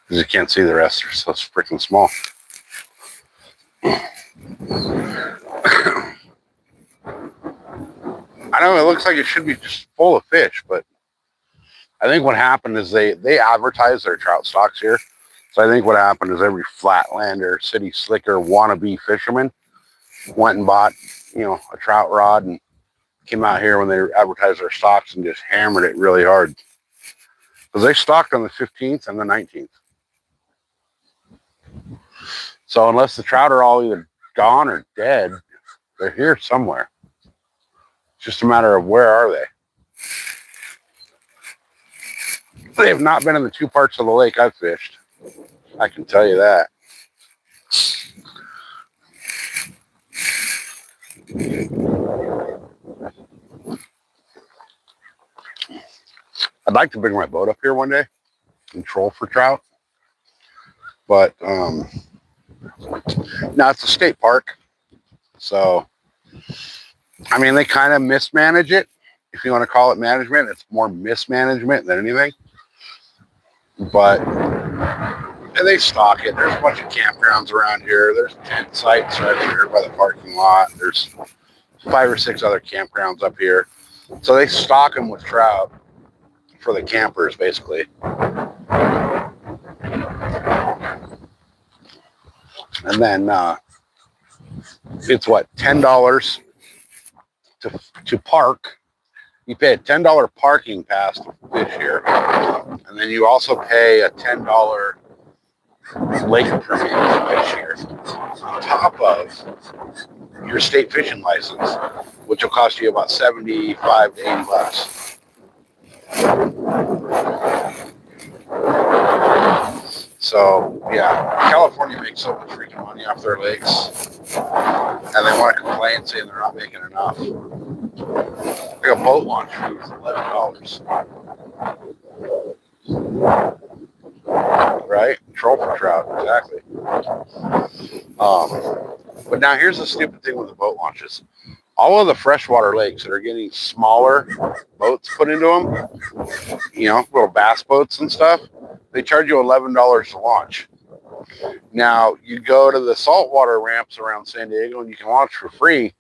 Because you can't see the rest. They're so freaking small. I know it looks like it should be just full of fish, but I think what happened is they advertise their trout stocks here. So I think what happened is every flatlander, city slicker, wannabe fisherman went and bought, you know, a trout rod and came out here when they advertised their stocks and just hammered it really hard. Because they stocked on the 15th and the 19th. So unless the trout are all either gone or dead, they're here somewhere. It's just a matter of where are they. They have not been in the two parts of the lake I've fished. I can tell you that. I'd like to bring my boat up here one day and troll for trout. But now it's a state park. So, I mean, they kind of mismanage it. If you want to call it management, it's more mismanagement than anything. But, and they stock it. There's a bunch of campgrounds around here. There's tent sites right here by the parking lot. There's 5 or 6 other campgrounds up here. So they stock them with trout for the campers, basically. And then it's what, $10 to park. You pay a $10 parking pass to fish here, and then you also pay a $10 lake permit to fish here, on top of your state fishing license, which will cost you about 75 to 80 bucks. So yeah, California makes so much freaking money off their lakes, and they want to complain saying they're not making enough. Like a boat launch fee is $11. Right? Troll for trout, exactly. But now here's the stupid thing with the boat launches. All of the freshwater lakes that are getting smaller boats put into them, you know, little bass boats and stuff, they charge you $11 to launch. Now, you go to the saltwater ramps around San Diego and you can launch for free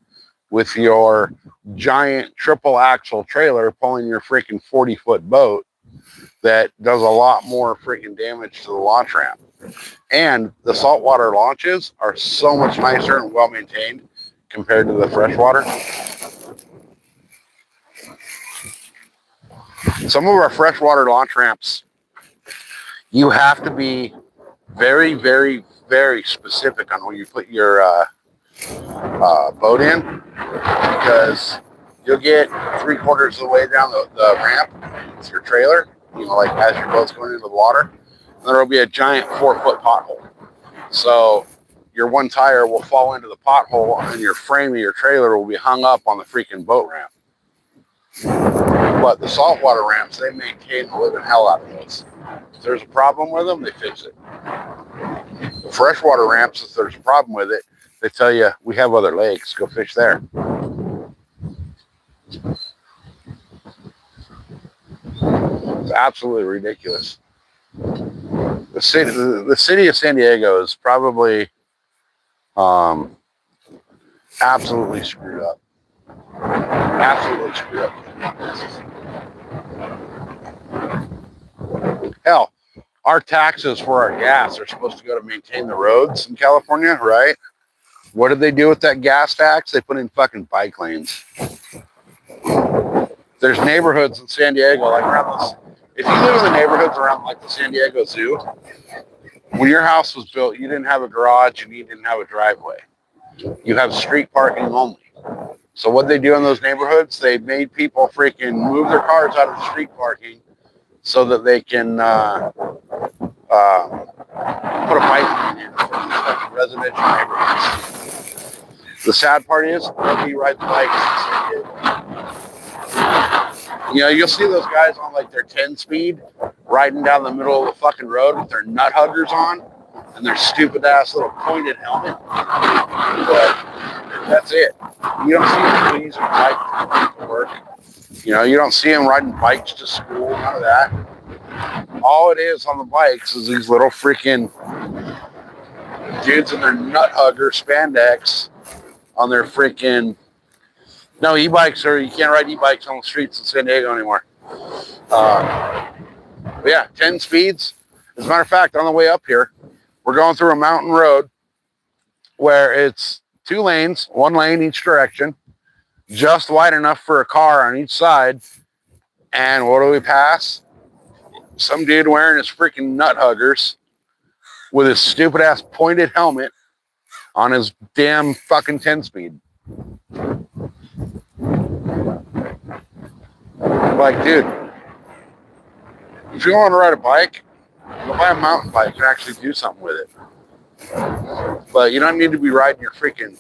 with your giant triple axle trailer pulling your freaking 40-foot boat that does a lot more freaking damage to the launch ramp. And the saltwater launches are so much nicer and well maintained compared to the freshwater. Some of our freshwater launch ramps, you have to be very, very, very specific on when you put your boat in, because you'll get 3/4 of the way down the ramp with your trailer, you know, like as your boat's going into the water, and there will be a giant 4-foot pothole. So your one tire will fall into the pothole and your frame of your trailer will be hung up on the freaking boat ramp. But the saltwater ramps, they maintain the living hell out of those. If there's a problem with them, they fix it. The freshwater ramps, if there's a problem with it, they tell you, we have other lakes, go fish there. It's absolutely ridiculous. The city of San Diego is probably absolutely screwed up. Absolutely screwed up. Hell, our taxes for our gas are supposed to go to maintain the roads in California, right? What did they do with that gas tax? They put in fucking bike lanes. There's neighborhoods in San Diego, like around this. If you live in the neighborhoods around like the San Diego Zoo, when your house was built, you didn't have a garage and you didn't have a driveway. You have street parking only. So what they do in those neighborhoods, they made people freaking move their cars out of the street parking so that they can put a bike lane in for residential neighborhoods. The sad part is nobody rides bikes. You know, you'll see those guys on like their 10 speed riding down the middle of the fucking road with their nut huggers on and their stupid ass little pointed helmet. But that's it. You don't see people using bikes to work. You know, you don't see them riding bikes to school, none of that. All it is on the bikes is these little freaking dudes in their nut hugger spandex on their freaking... No, e-bikes, or you can't ride e-bikes on the streets in San Diego anymore. But yeah, 10 speeds. As a matter of fact, on the way up here, we're going through a mountain road where it's 2 lanes, 1 lane each direction, just wide enough for a car on each side. And what do we pass? Some dude wearing his freaking nut huggers with his stupid ass pointed helmet on his damn fucking 10 speed. Like, dude, if you want to ride a bike, go buy a mountain bike and actually do something with it. But you don't need to be riding your freaking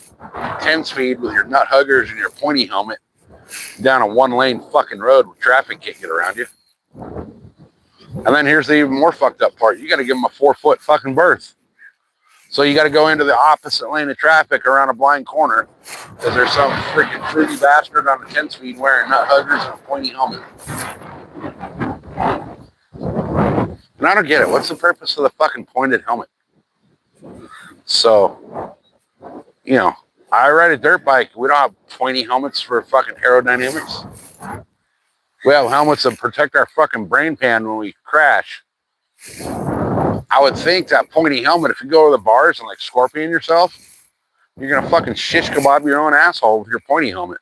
10 speed with your nut huggers and your pointy helmet down a 1 lane fucking road where traffic can't get around you. And then here's the even more fucked up part. You got to give them a 4-foot fucking berth. So you got to go into the opposite lane of traffic around a blind corner because there's some freaking fruity bastard on a 10 speed wearing nut huggers and a pointy helmet. And I don't get it. What's the purpose of the fucking pointed helmet? So, you know, I ride a dirt bike. We don't have pointy helmets for fucking aerodynamics. We have helmets that protect our fucking brain pan when we crash. I would think that pointy helmet, if you go to the bars and like scorpion yourself, you're going to fucking shish kebab your own asshole with your pointy helmet.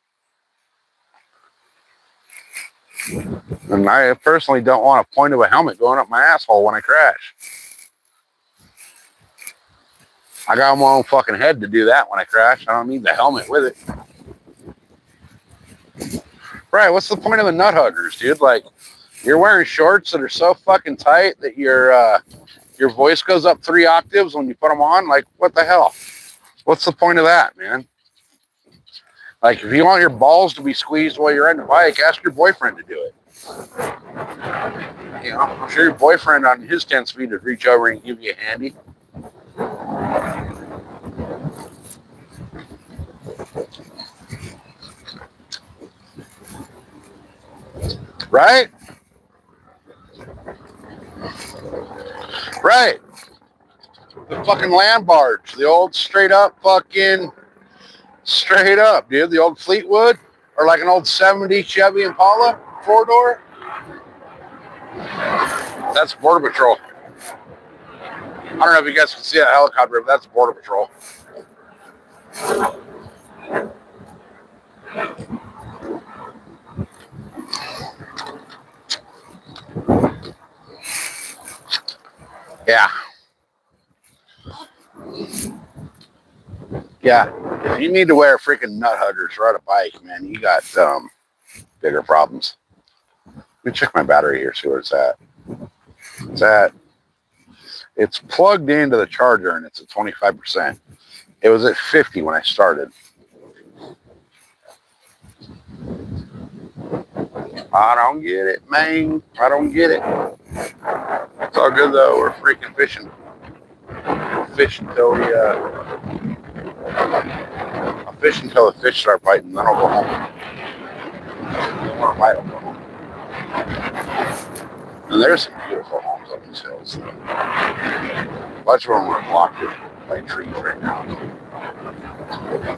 And I personally don't want a point of a helmet going up my asshole when I crash. I got my own fucking head to do that when I crash. I don't need the helmet with it. Right, what's the point of the nut huggers, dude? Like, you're wearing shorts that are so fucking tight that your voice goes up 3 octaves when you put them on. Like, what the hell? What's the point of that, man? Like, if you want your balls to be squeezed while you're riding a bike, ask your boyfriend to do it. You know, I'm sure your boyfriend on his 10 speed would reach over and give you a handy. Right? Right. The fucking land barge. The old straight up, dude. The old Fleetwood. Or like an old 70 Chevy Impala 4-door. That's Border Patrol. I don't know if you guys can see that helicopter, but that's Border Patrol. Yeah. Yeah. If you need to wear freaking nut huggers to ride a bike, man, you got bigger problems. Let me check my battery here, see where it's at. It's plugged into the charger and it's at 25%. It was at 50 when I started. I don't get it, man. I don't get it. It's all good though. We're freaking fishing. We'll fish until I'll fish until the fish start biting, then I'll go home. I'll go home. And there's some beautiful homes on these hills. A bunch of them are blocked by trees right now.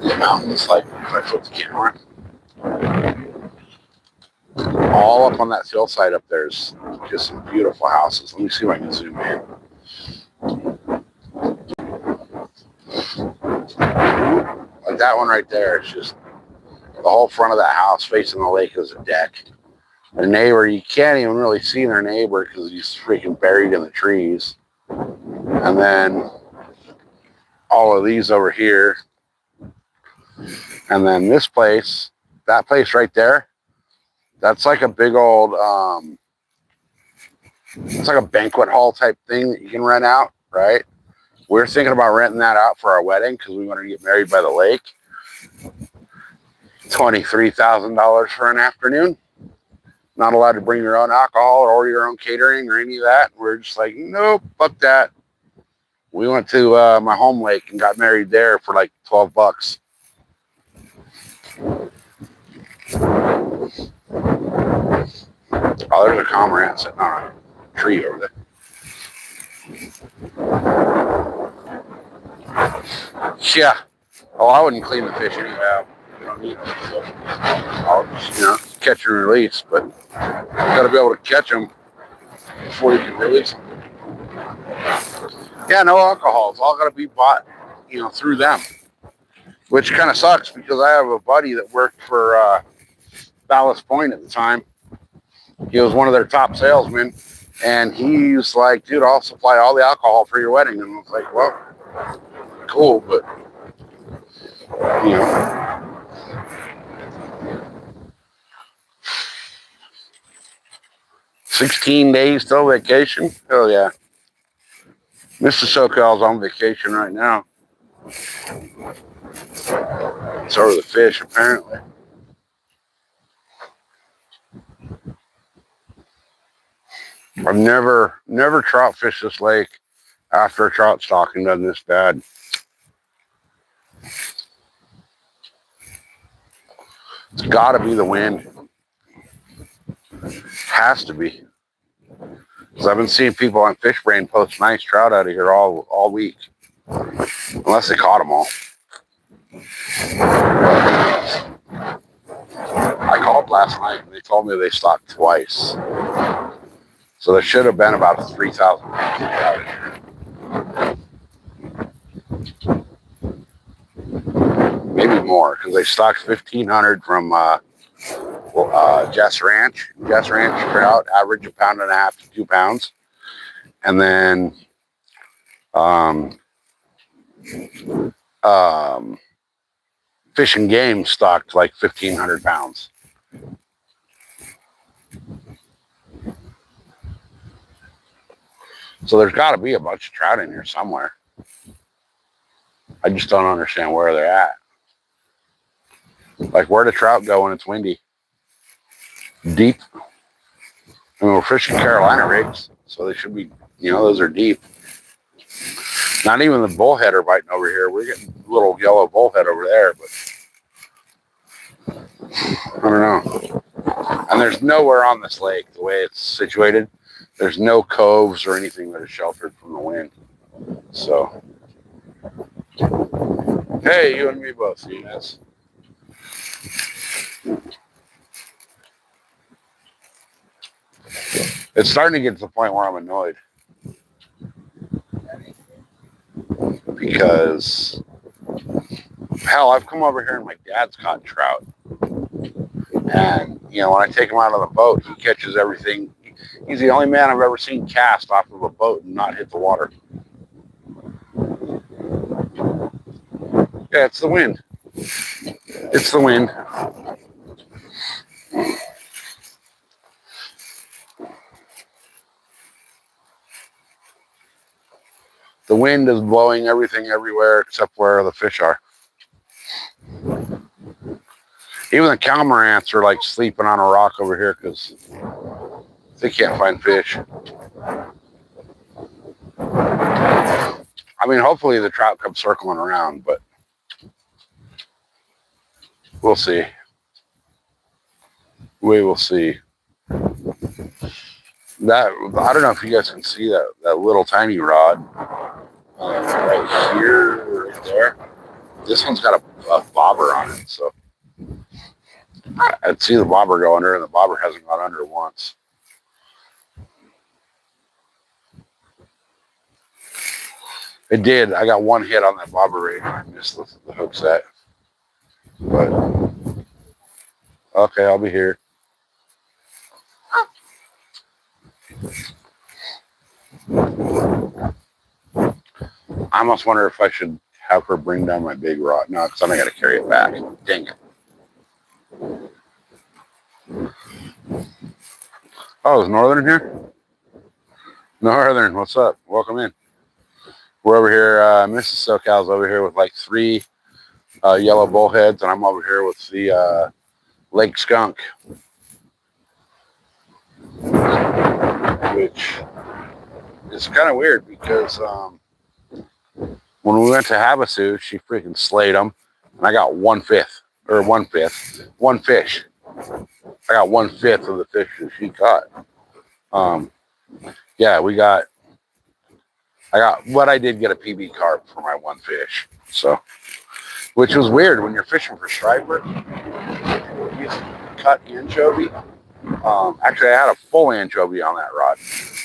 The mountains, like, if I flip the camera, all up on that hillside up there's just some beautiful houses. Let me see if I can zoom in. Like that one right there, it's just the whole front of that house facing the lake is a deck. The neighbor, you can't even really see their neighbor because he's freaking buried in the trees. And then all of these over here. And then this place, that place right there, that's like a big old, it's like a banquet hall type thing that you can rent out, right? We're thinking about renting that out for our wedding because we wanted to get married by the lake. $23,000 for an afternoon. Not allowed to bring your own alcohol or your own catering or any of that. We're just like, nope, fuck that. We went to my home lake and got married there for like $12. Oh, there's a cormorant sitting on a tree over there. Yeah. Oh, I wouldn't clean the fish anyway. You don't need them. So I'll just, catch and release. But you got to be able to catch them before you can release them. Yeah, no alcohol. It's all got to be bought, through them. Which kind of sucks because I have a buddy that worked for Ballast Point at the time. He was one of their top salesmen. And he's like, dude, I'll supply all the alcohol for your wedding. And I was like, well, cool, but, 16 days till vacation? Hell yeah. Mr. SoCal's on vacation right now. So are the fish, apparently. I've never trout fished this lake after a trout stocking done this bad. It's got to be the wind. Has to be. Because I've been seeing people on FishBrain post nice trout out of here all week. Unless they caught them all. I called last night and they told me they stocked twice. So there should have been about 3,000 pounds out here. Maybe more, because they stocked 1,500 from Jess Ranch. Jess Ranch trout average 1.5 pounds to 2 pounds. And then Fish and Game stocked like 1,500 pounds. So there's got to be a bunch of trout in here somewhere. I just don't understand where they're at. Like, where do trout go when it's windy? Deep. I mean, we're fishing Carolina rigs, so they should be, those are deep. Not even the bullhead are biting over here. We're getting a little yellow bullhead over there, but I don't know. And there's nowhere on this lake, the way it's situated. There's no coves or anything that are sheltered from the wind. So, hey, you and me both, see this? It's starting to get to the point where I'm annoyed. Because, hell, I've come over here and my dad's caught trout. And, when I take him out on the boat, he catches everything. He's the only man I've ever seen cast off of a boat and not hit the water. Yeah, it's the wind. It's the wind. The wind is blowing everything everywhere except where the fish are. Even the cormorants are like sleeping on a rock over here because they can't find fish. I mean, hopefully the trout come circling around, but we'll see. We will see. That I don't know if you guys can see that little tiny rod right here, right there. This one's got a bobber on it, so I'd see the bobber go under, and the bobber hasn't gone under once. It did. I got one hit on that bobber rig. I missed the hook set. But okay, I'll be here. I almost wonder if I should have her bring down my big rod. No, because then I got to carry it back. Dang it. Oh, is Northern here? Northern, what's up? Welcome in. We're over here. Mrs. SoCal's over here with like 3 yellow bullheads, and I'm over here with the lake skunk, which is kind of weird because when we went to Havasu, she freaking slayed them, and I got 1/5 or 1/5, one fish. I got 1/5 of the fish that she caught. Yeah, I did get a PB carp for my one fish. So, which was weird when you're fishing for striper. You cut anchovy. Actually, I had a full anchovy on that rod.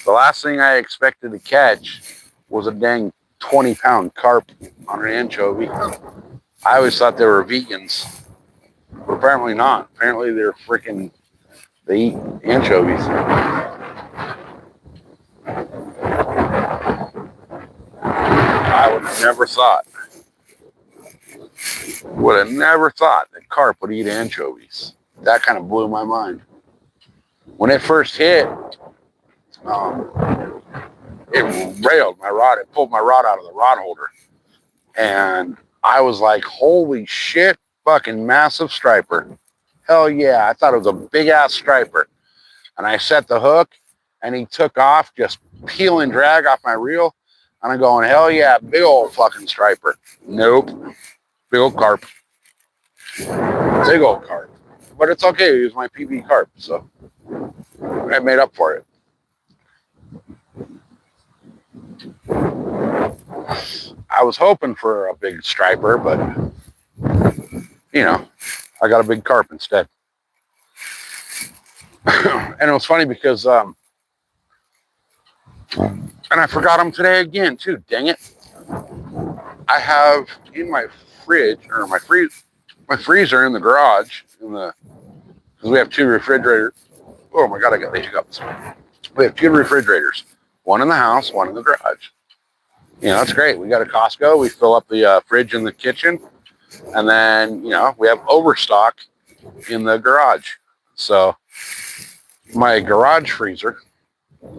The last thing I expected to catch was a dang 20-pound carp on an anchovy. I always thought they were vegans, but apparently not. Apparently they eat anchovies. I would have never thought that carp would eat anchovies. That kind of blew my mind. When it first hit, it railed my rod. It pulled my rod out of the rod holder. And I was like, holy shit, fucking massive striper. Hell yeah. I thought it was a big ass striper. And I set the hook and he took off, just peel and drag off my reel. And I'm going, hell yeah, big old fucking striper. Nope. Big old carp. Big old carp. But it's okay. It was my PB carp. So I made up for it. I was hoping for a big striper, but I got a big carp instead. And it was funny because and I forgot them today again too. Dang it! I have in my fridge or my freezer in the garage because we have 2 refrigerators. Oh my god, I got the hiccups. We have 2 refrigerators, one in the house, one in the garage. That's great. We got a Costco. We fill up the fridge in the kitchen, and then we have overstock in the garage. So my garage freezer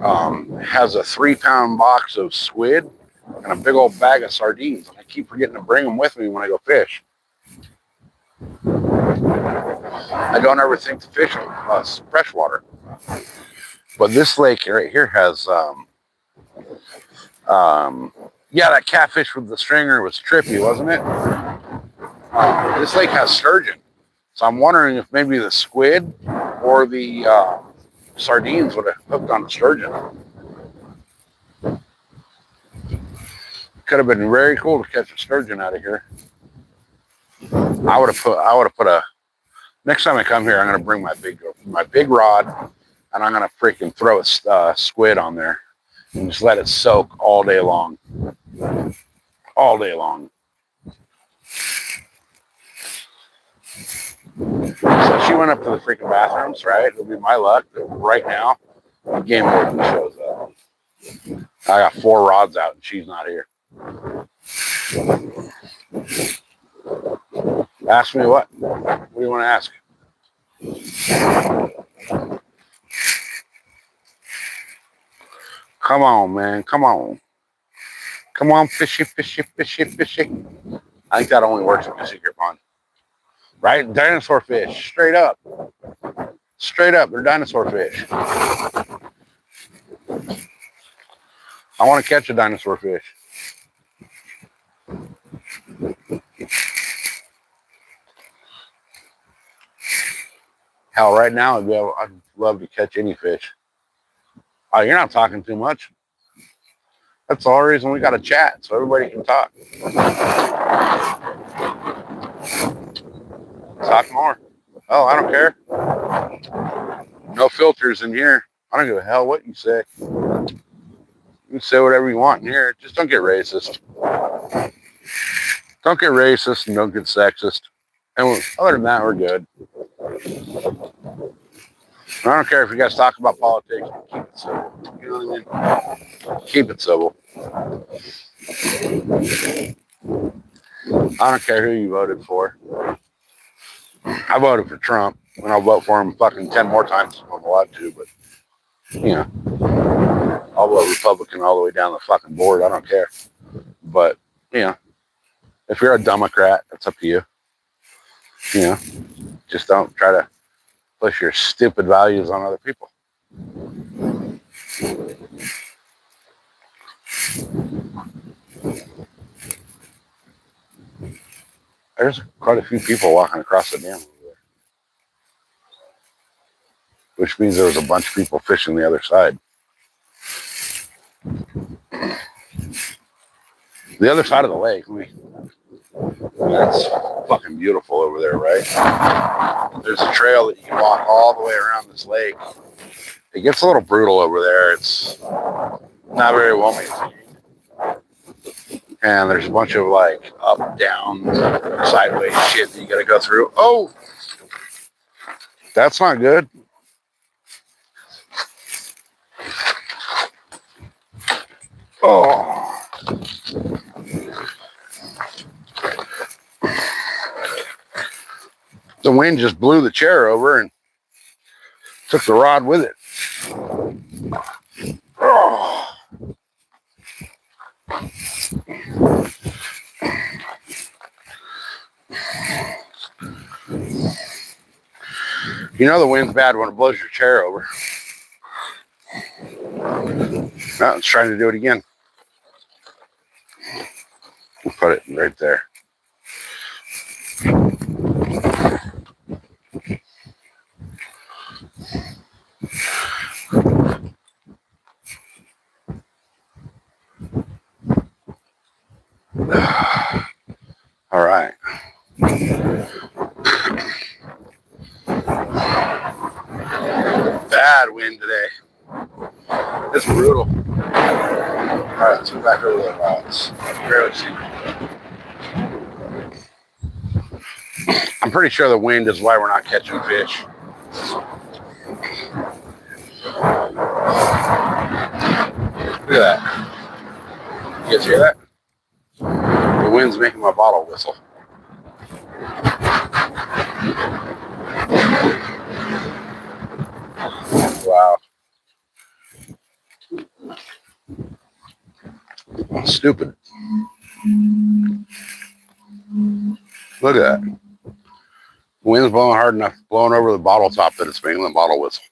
has a 3-pound box of squid and a big old bag of sardines. And I keep forgetting to bring them with me when I go fish. I don't ever think to fish freshwater. But this lake right here has, that catfish with the stringer was trippy, wasn't it? This lake has sturgeon. So I'm wondering if maybe the squid or the sardines would have hooked on the sturgeon. Could have been very cool to catch a sturgeon out of here. I would have put a. Next time I come here, I'm gonna bring my big rod, and I'm gonna freaking throw a squid on there and just let it soak all day long. All day long. So she went up to the freaking bathrooms, right? It'll be my luck that right now the game warden shows up. I got 4 rods out and she's not here. Ask me what? What do you want to ask? Come on, man. Come on. Come on, fishy, fishy, fishy, fishy. I think that only works in the secret pond. Right? Dinosaur fish. Straight up. Straight up. They're dinosaur fish. I want to catch a dinosaur fish. Hell, right now, I'd love to catch any fish. Oh, you're not talking too much. That's the only reason we got to chat, so everybody can talk. Talk more. Oh, I don't care. No filters in here. I don't give a hell what you say. You can say whatever you want in here. Just don't get racist. Don't get racist and don't get sexist. And other than that, we're good. I don't care if you guys talk about politics. Keep it civil. You know what I mean? Keep it civil. I don't care who you voted for. I voted for Trump, and I'll vote for him fucking 10 more times if I'm allowed to, but, you know, I'll vote Republican all the way down the fucking board. I don't care. But, you know, if you're a Democrat, that's up to you. You know, just don't try to push your stupid values on other people. There's quite a few people walking across the dam over there, which means there was a bunch of people fishing the other side. The other side of the lake, that's fucking beautiful over there, right? There's a trail that you can walk all the way around this lake. It gets a little brutal over there. It's not very well maintained. And there's a bunch of like up, down, sideways shit that you gotta go through. Oh, that's not good. Oh. The wind just blew the chair over and took the rod with it. Oh. You know the wind's bad when it blows your chair over. Now it's trying to do it again. We'll put it right there. All right. Bad wind today. It's brutal. All right, let's go back over the rods. Barely see. I'm pretty sure the wind is why we're not catching fish. Look at that. You guys hear that? The wind's making my bottle whistle. Wow. Stupid. Look at that. The wind's blowing hard enough, blowing over the bottle top that it's making the bottle whistle.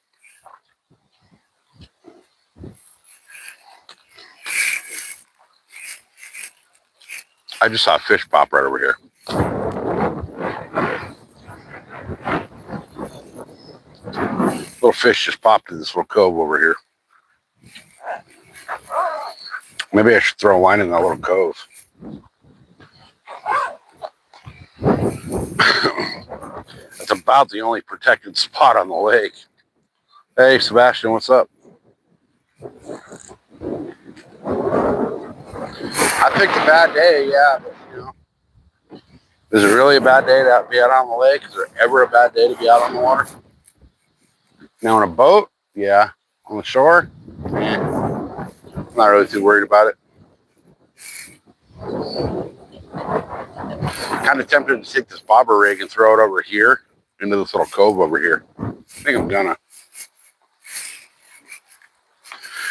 I just saw a fish pop right over here. Little fish just popped in this little cove over here. Maybe I should throw a line in that little cove. That's about the only protected spot on the lake. Hey, Sebastian, what's up? I picked a bad day, yeah, but you know. Is it really a bad day to be out on the lake? Is there ever a bad day to be out on the water? Now on a boat, yeah. On the shore, I'm not really too worried about it. Kind of tempted to take this bobber rig and throw it over here into this little cove over here. I think I'm gonna.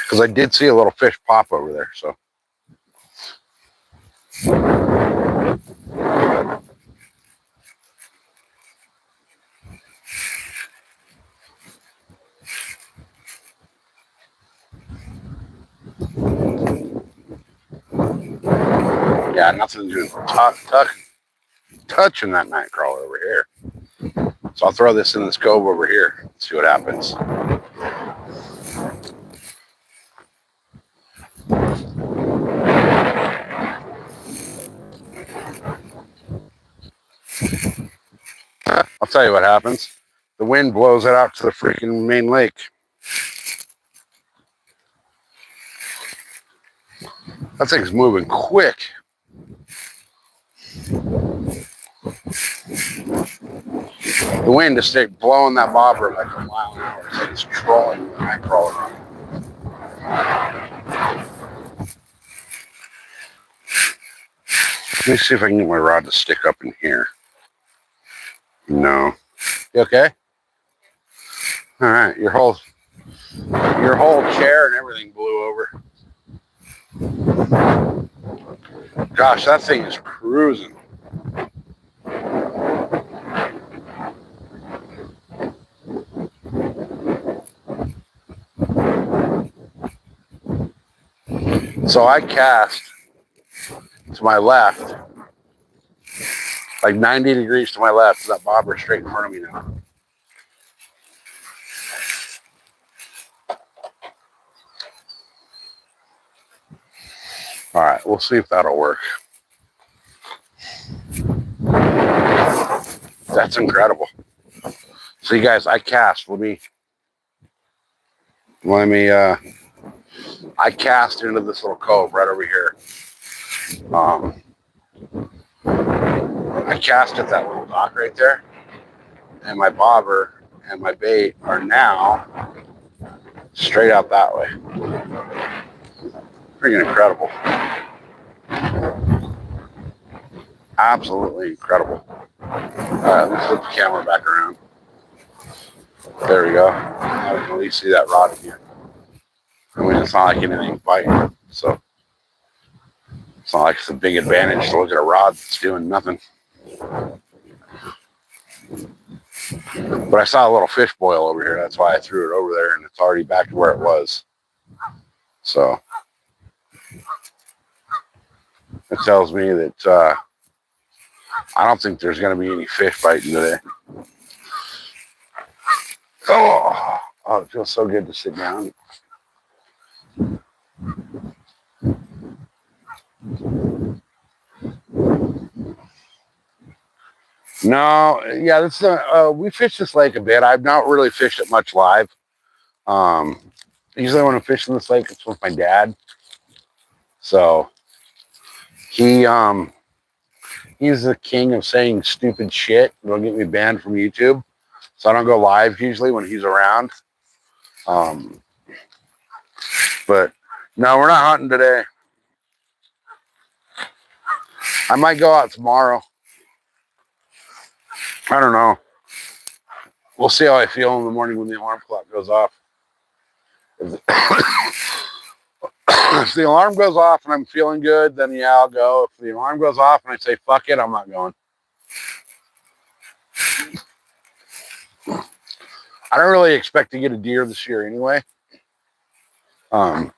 Because I did see a little fish pop over there, so. Yeah, nothing to do touching that night crawler over here. So I'll throw this in this cove over here, see what happens. tell you what happens. The wind blows it out to the freaking main lake. That thing's moving quick. The wind is blowing that bobber like a mile an hour. It's like it's trolling the night crawler on it. Let me see if I can get my rod to stick up in here. No. You okay? All right. Your whole chair and everything blew over. Gosh, that thing is cruising. So I cast to my left, like 90 degrees to my left. That bobber straight in front of me now. All right, we'll see if that'll work. That's incredible. So you guys, I cast. I cast into this little cove right over here. I cast at that little dock right there, and my bobber and my bait are now straight out that way. Freaking incredible. Absolutely incredible. Let's flip the camera back around. There we go. Now we can at least see that rod again. I mean, it's not like anything's biting, so it's not like it's a big advantage to look at a rod that's doing nothing. But I saw a little fish boil over here. That's why I threw it over there, and it's already back to where it was. So it tells me that I don't think there's going to be any fish biting today. Oh, it feels so good to sit down. No, yeah, this we fished this lake a bit. I've not really fished it much live. Usually when I'm fishing this lake, it's with my dad. So he's the king of saying stupid shit. It'll get me banned from YouTube. So I don't go live usually when he's around. But no, we're not hunting today. I might go out tomorrow. I don't know. We'll see how I feel in the morning when the alarm clock goes off. If the alarm goes off and I'm feeling good, then yeah, I'll go. If the alarm goes off and I say, fuck it, I'm not going. I don't really expect to get a deer this year anyway. There's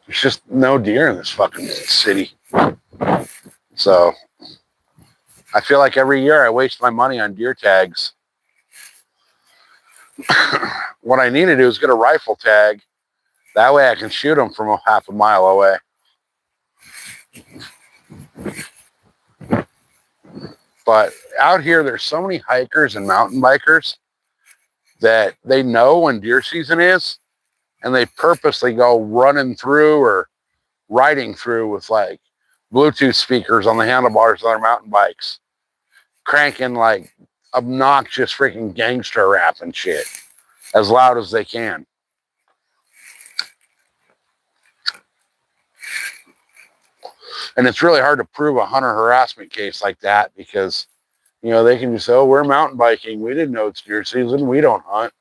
just no deer in this fucking city. So I feel like every year I waste my money on deer tags. What I need to do is get a rifle tag. That way I can shoot them from half a mile away. But out here, there's so many hikers and mountain bikers that they know when deer season is, and they purposely go running through or riding through with like Bluetooth speakers on the handlebars of their mountain bikes, cranking like obnoxious freaking gangster rap and shit as loud as they can. And it's really hard to prove a hunter harassment case like that because, you know, they can just say, oh, we're mountain biking. We didn't know it's deer season. We don't hunt.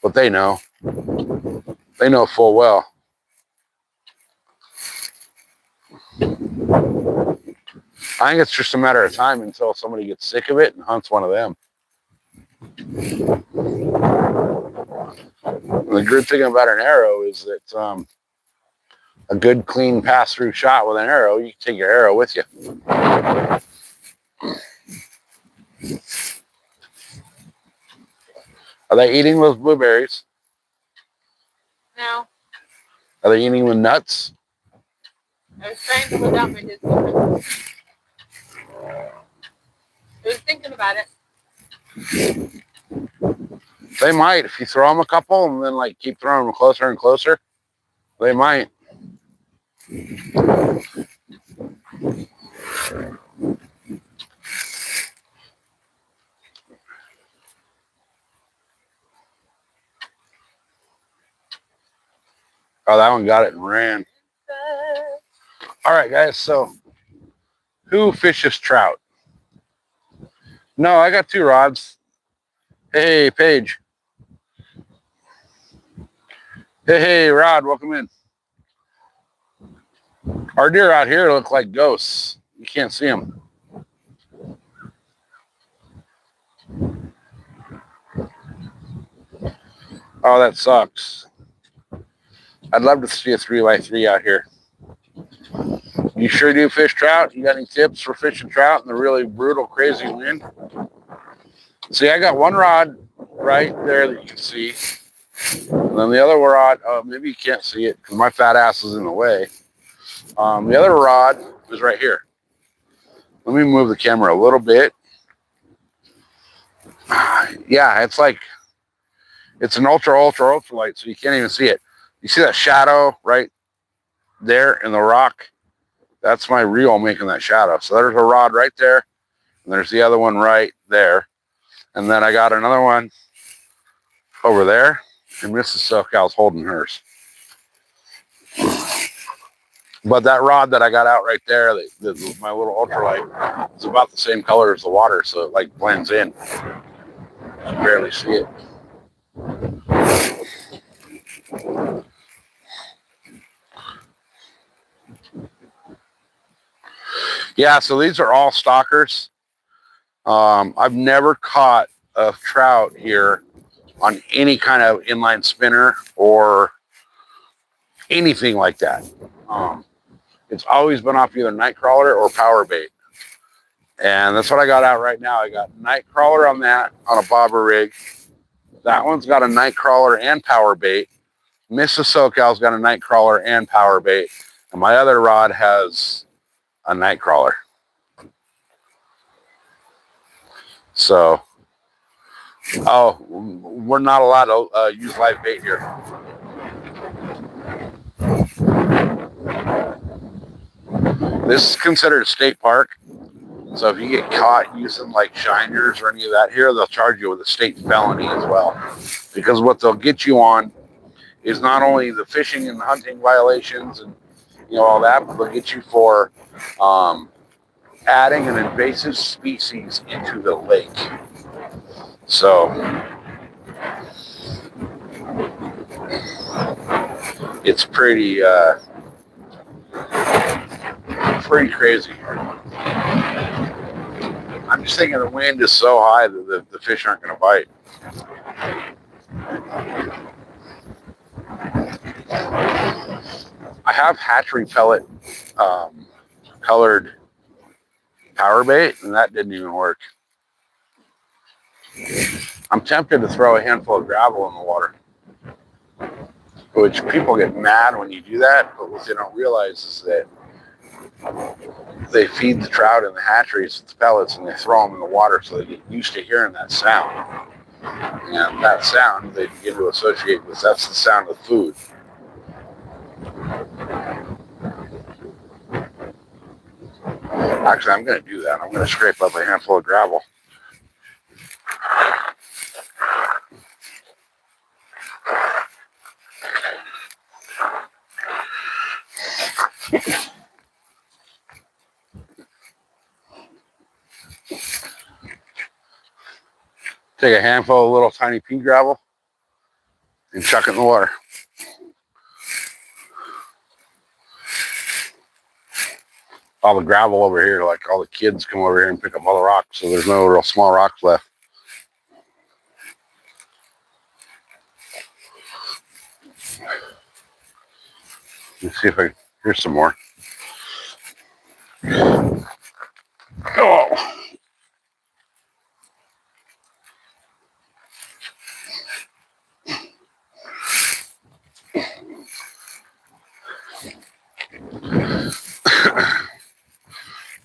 But they know. They know full well. I think it's just a matter of time until somebody gets sick of it and hunts one of them. The good thing about an arrow is that a good, clean pass-through shot with an arrow, you can take your arrow with you. Are they eating those blueberries? No. Are they eating the nuts? I was trying to look out for his difference. was thinking about it. They might if you throw them a couple and then like keep throwing them closer and closer. They might. Oh, that one got it and ran. All right, guys. So, who fishes trout? No, I got 2 rods. Hey, Paige. Hey, Rod. Welcome in. Our deer out here look like ghosts. You can't see them. Oh, that sucks. I'd love to see a 3x3 out here. You sure do fish trout? You got any tips for fishing trout in the really brutal, crazy wind? See, I got 1 rod right there that you can see. And then the other rod, maybe you can't see it because my fat ass is in the way. The other rod is right here. Let me move the camera a little bit. Yeah, it's an ultra light, so you can't even see it. You see that shadow right there in the rock? That's my reel making that shadow. So there's a rod right there, and there's the other one right there. And then I got another one over there, and Mrs. SoCal's holding hers. But that rod that I got out right there, my little ultralight, is about the same color as the water, so it like blends in. You can barely see it. Yeah, so these are all stalkers. I've never caught a trout here on any kind of inline spinner or anything like that. It's always been off either night crawler or power bait. And that's what I got out right now. I got night crawler on that on a bobber rig. That one's got a night crawler and power bait. Mrs. SoCal's got a night crawler and power bait. And my other rod has a night crawler. So, oh, we're not allowed to use live bait here. This is considered a state park. So if you get caught using like shiners or any of that here, they'll charge you with a state felony as well. Because what they'll get you on is not only the fishing and hunting violations and all that, but they'll get you for adding an invasive species into the lake. So it's pretty crazy. I'm just thinking the wind is so high that the fish aren't going to bite. I have hatchery pellet colored power bait, and that didn't even work. I'm tempted to throw a handful of gravel in the water, which people get mad when you do that, but what they don't realize is that they feed the trout in the hatcheries with the pellets and they throw them in the water so they get used to hearing that sound. And that sound they begin to associate with, that's the sound of food. Actually, I'm going to do that. I'm going to scrape up a handful of gravel. Take a handful of little tiny pea gravel and chuck it in the water. All the gravel over here, like all the kids come over here and pick up all the rocks, so there's no real small rocks left. Let's see if here's some more. Oh.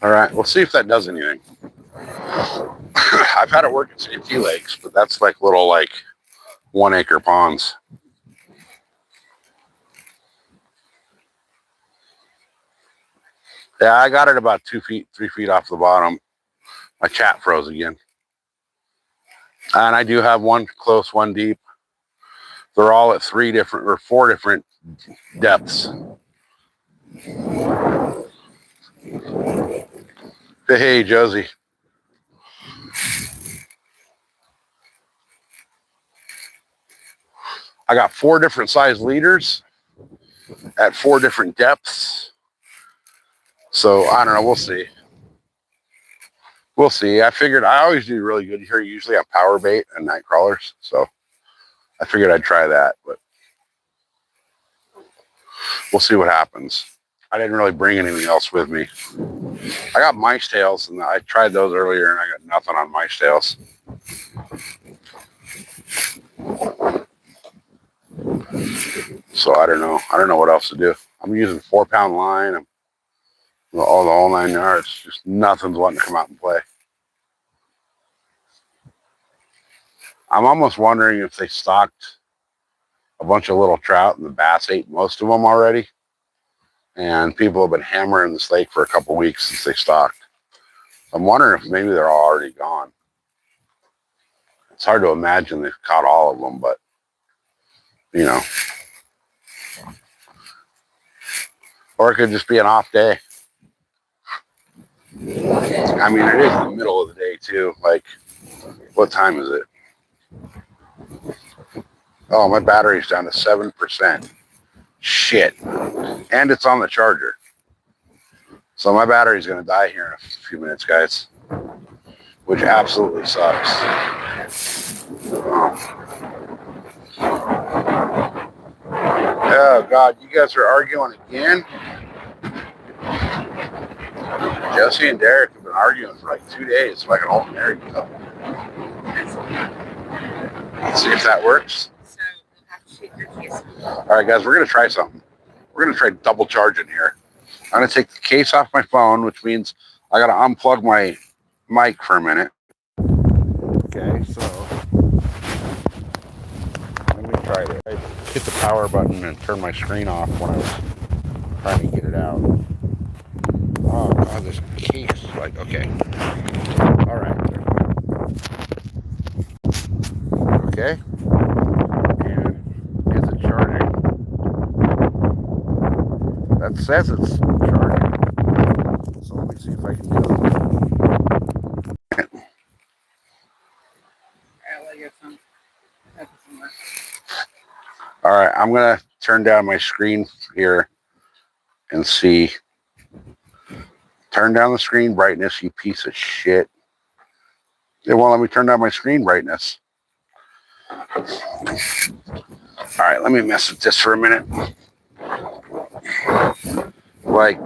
All right, we'll see if that does anything. had it work at Safety Lakes, but that's like little 1 acre ponds. Yeah, I got it about 2 feet, 3 feet off the bottom. My chat froze again. And I do have one close, one deep. They're all at 4 different depths. Hey, Josie. I got 4 different size leaders at 4 different depths. So I don't know. We'll see. We'll see. I figured I always do really good here, usually on power bait and night crawlers. So I figured I'd try that, but we'll see what happens. I didn't really bring anything else with me. I got mice tails, and I tried those earlier, and I got nothing on mice tails. So I don't know. I don't know what else to do. I'm using 4-pound line. I'm all the whole 9 yards. Just nothing's wanting to come out and play. I'm almost wondering if they stocked a bunch of little trout and the bass ate most of them already. And people have been hammering this lake for a couple weeks since they stocked. I'm wondering if maybe they're all already gone. It's hard to imagine they've caught all of them, but you know. Or it could just be an off day. I mean, it is the middle of the day too. Like, what time is it? Oh, my battery's down to 7%. Shit. And it's on the charger. So my battery's going to die here in a few minutes, guys. Which absolutely sucks. Oh, God. You guys are arguing again? Jesse and Derek have been arguing for like 2 days, like an old married couple. Let's see if that works. All right, guys, we're going to try something. We're going to try double charging here. I'm going to take the case off my phone, which means I got to unplug my mic for a minute. Okay, so let me try this. I hit the power button and turn my screen off when I was trying to get it out. Oh, God, this case is like, okay. All right. Okay. And is it charging? That says it's charging. So let me see if I can do it. All right, I'm going to turn down my screen here and see. Turn down the screen brightness, you piece of shit. It won't let me turn down my screen brightness. All right, let me mess with this for a minute. Like,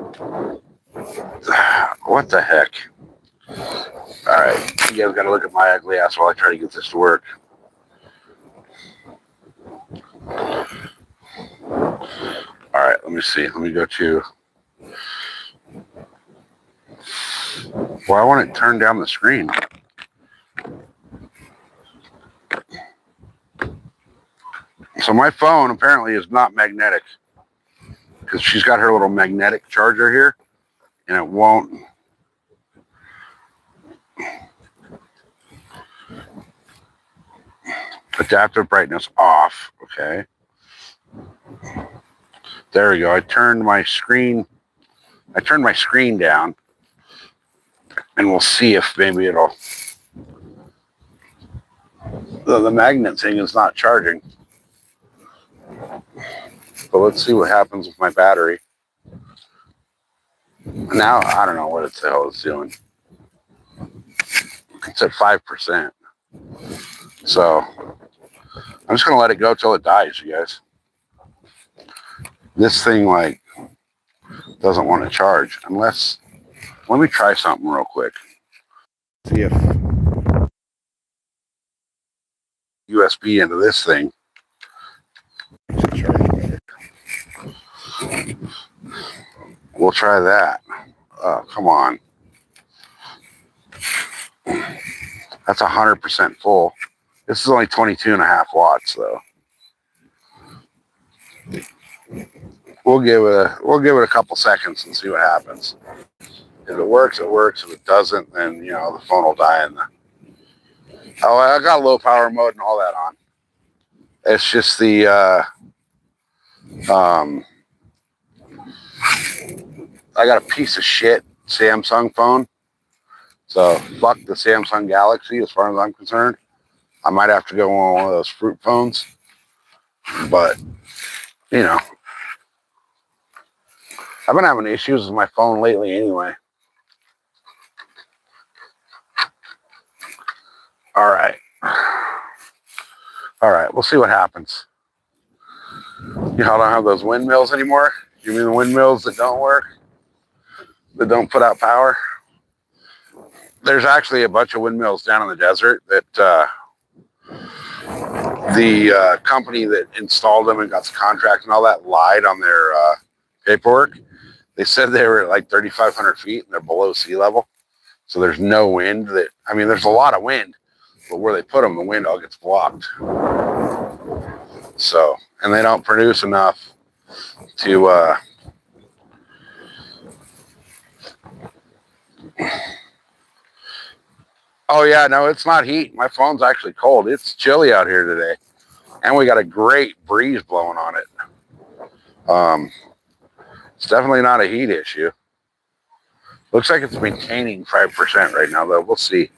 what the heck? All right, you guys got to look at my ugly ass while I try to get this to work. All right, let me see. Let me go to. Well, I want to turn down the screen. So my phone apparently is not magnetic because she's got her little magnetic charger here, and it won't. Adaptive brightness off. Okay. There we go. I turned my screen down, and we'll see if maybe it'll. The magnet thing is not charging. But let's see what happens with my battery. Now, I don't know what the hell it's doing. It's at 5%. So, I'm just going to let it go till it dies, you guys. This thing, like, doesn't want to charge. Unless, let me try something real quick. See if USB into this thing. We'll try that. Oh, come on. That's 100% full. This is only 22.5 watts though. We'll give it a couple seconds and see what happens. If it works, it works. If it doesn't, then the phone will die in the. Oh, I got low power mode and all that on. It's just the I got a piece of shit Samsung phone. So fuck the Samsung Galaxy as far as I'm concerned. I might have to go on one of those fruit phones. But, I've been having issues with my phone lately anyway. All right. All right, we'll see what happens. I don't have those windmills anymore. You mean the windmills that don't work? That don't put out power? There's actually a bunch of windmills down in the desert that the company that installed them and got the contract and all that lied on their paperwork. They said they were at like 3,500 feet and they're below sea level. So there's no wind. There's a lot of wind, but where they put them, the wind all gets blocked. So, and they don't produce enough to oh yeah, no, it's not heat. My phone's actually cold. It's chilly out here today. And we got a great breeze blowing on it. It's definitely not a heat issue. Looks like it's maintaining 5% right now, though. We'll see.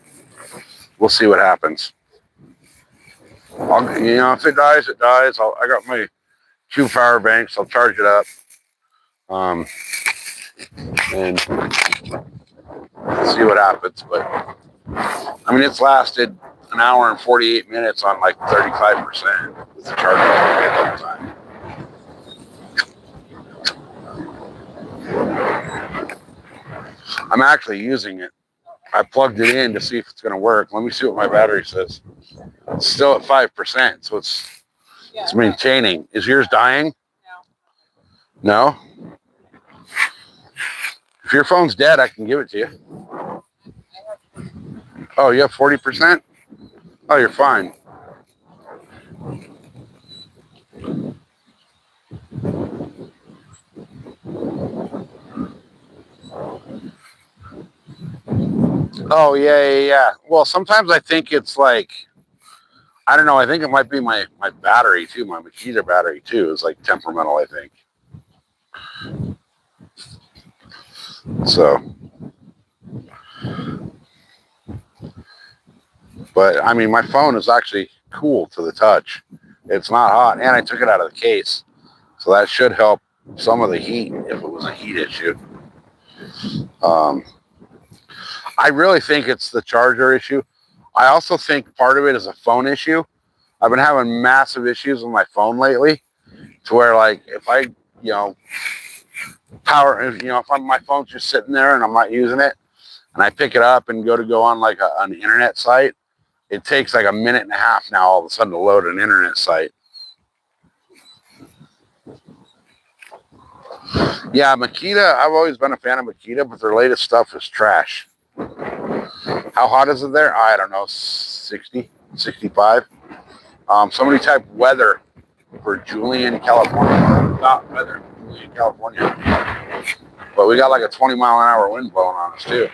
We'll see what happens. If it dies, it dies. I got my 2 power banks. I'll charge it up. And see what happens. But, it's lasted an hour and 48 minutes on like 35% with the charger all the time. I'm actually using it. I plugged it in to see if it's going to work. Let me see what my battery says. It's still at 5%, so it's maintaining. Is yours dying? No? If your phone's dead, I can give it to you. Oh, you have 40%? Oh, you're fine. Oh, yeah. Well, sometimes I think it's like, I don't know. I think it might be my battery, too. My Makita battery, too, is like temperamental, I think. So. But, my phone is actually cool to the touch. It's not hot. And I took it out of the case. So that should help some of the heat if it was a heat issue. I really think it's the charger issue. I also think part of it is a phone issue. I've been having massive issues with my phone lately to where, like, if I, if my phone's just sitting there and I'm not using it and I pick it up and go on like an internet site, it takes like a minute and a half now all of a sudden to load an internet site. Yeah, Makita, I've always been a fan of Makita, but their latest stuff is trash. How hot is it there? I don't know, 60, 65. Somebody type weather for Julian, California. Not weather, Julian, California. But we got like a 20-mile-an-hour wind blowing on us, too.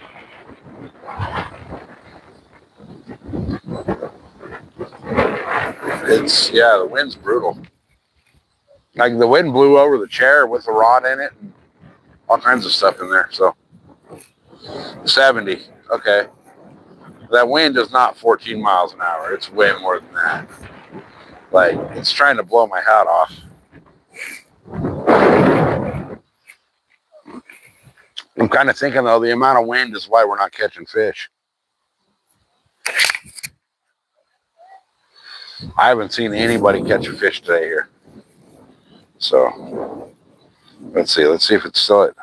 The wind's brutal. Like the wind blew over the chair with the rod in it and all kinds of stuff in there. So 70. Okay. That wind is not 14 miles an hour. It's way more than that. Like, it's trying to blow my hat off. I'm kind of thinking, though, the amount of wind is why we're not catching fish. I haven't seen anybody catch a fish today here. So, let's see if it's still at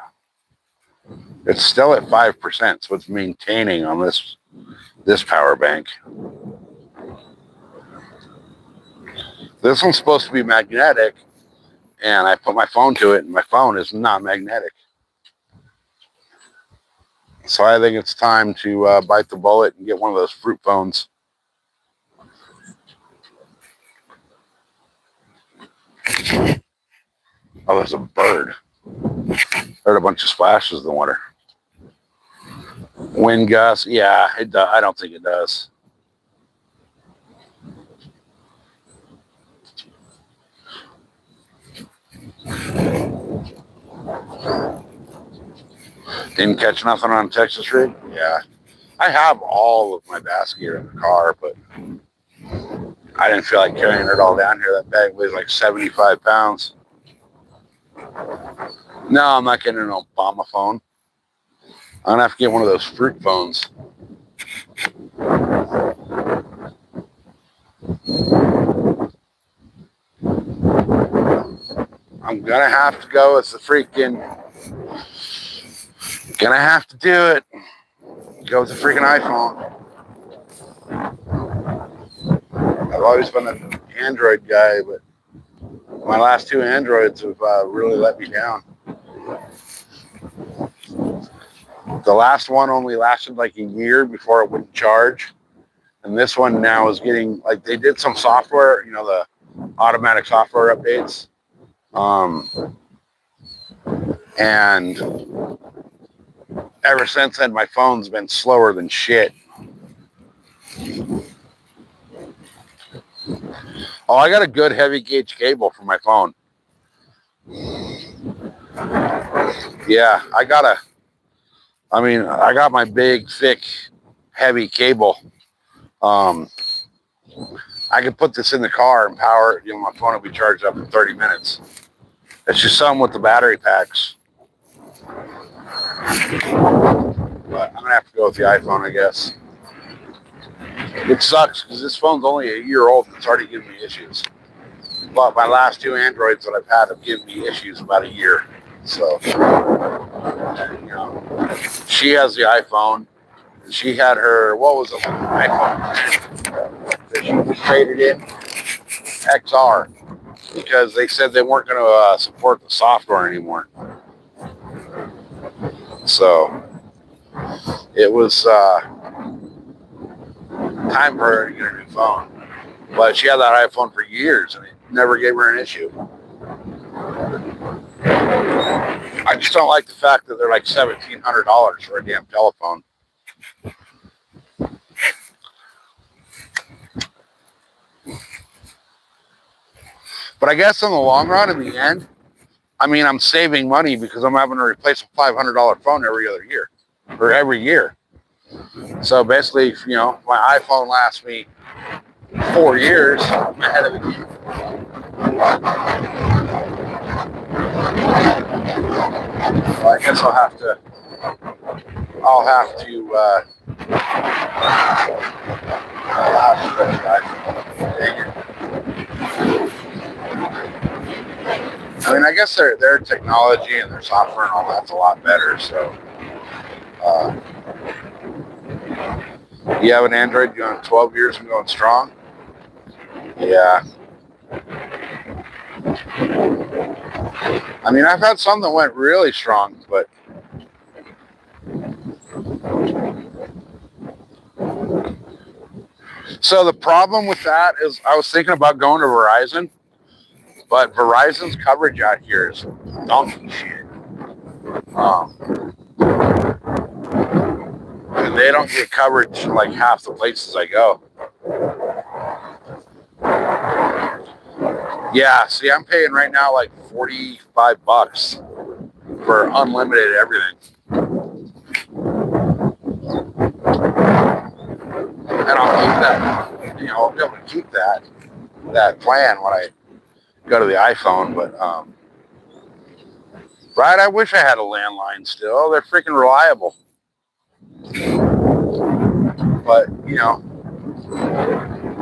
5%, so it's maintaining on this power bank. This one's supposed to be magnetic, and I put my phone to it, and my phone is not magnetic. So I think it's time to bite the bullet and get one of those fruit phones. Oh, there's a bird. Heard a bunch of splashes in the water. Wind gust, yeah, it does. I don't think it does. Didn't catch nothing on Texas rig? Yeah. I have all of my bass gear in the car, but I didn't feel like carrying it all down here. That bag weighs like 75 pounds. No, I'm not getting an Obama phone. I'm gonna have to get one of those fruit phones. I'm gonna have to go with the freaking. Gonna have to do it. Go with the freaking iPhone. I've always been an Android guy, but my last two Androids have really let me down. The last one only lasted like a year before it wouldn't charge. And this one now is getting, like, they did some software, the automatic software updates. And ever since then, my phone's been slower than shit. Oh, I got a good heavy gauge cable for my phone. Yeah, I got my big, thick, heavy cable. I could put this in the car and power it. My phone will be charged up in 30 minutes. It's just something with the battery packs. But I'm gonna have to go with the iPhone, I guess. It sucks because this phone's only a year old and it's already giving me issues. But my last two Androids that I've had have given me issues about a year. So, she has the iPhone. She had her, what was it, iPhone that she just traded in? XR. Because they said they weren't going to support the software anymore. So, it was time for her to get a new phone. But she had that iPhone for years and it never gave her an issue. I just don't like the fact that they're like $1,700 for a damn telephone. But I guess in the long run, in the end, I'm saving money because I'm having to replace a $500 phone every other year or every year. So basically, my iPhone lasts me 4 years ahead of the game. So I guess I'll have to dang it. I guess their technology and their software and all that's a lot better. So, you have an Android going 12 years and going strong? Yeah. I've had some that went really strong, but so the problem with that is I was thinking about going to Verizon, but Verizon's coverage out here is donkey shit. And they don't get coverage in like half the places I go. Yeah, see, I'm paying right now like $45 for unlimited everything. And I'll keep that, I'll be able to keep that plan when I go to the iPhone, but right, I wish I had a landline still. They're freaking reliable. But,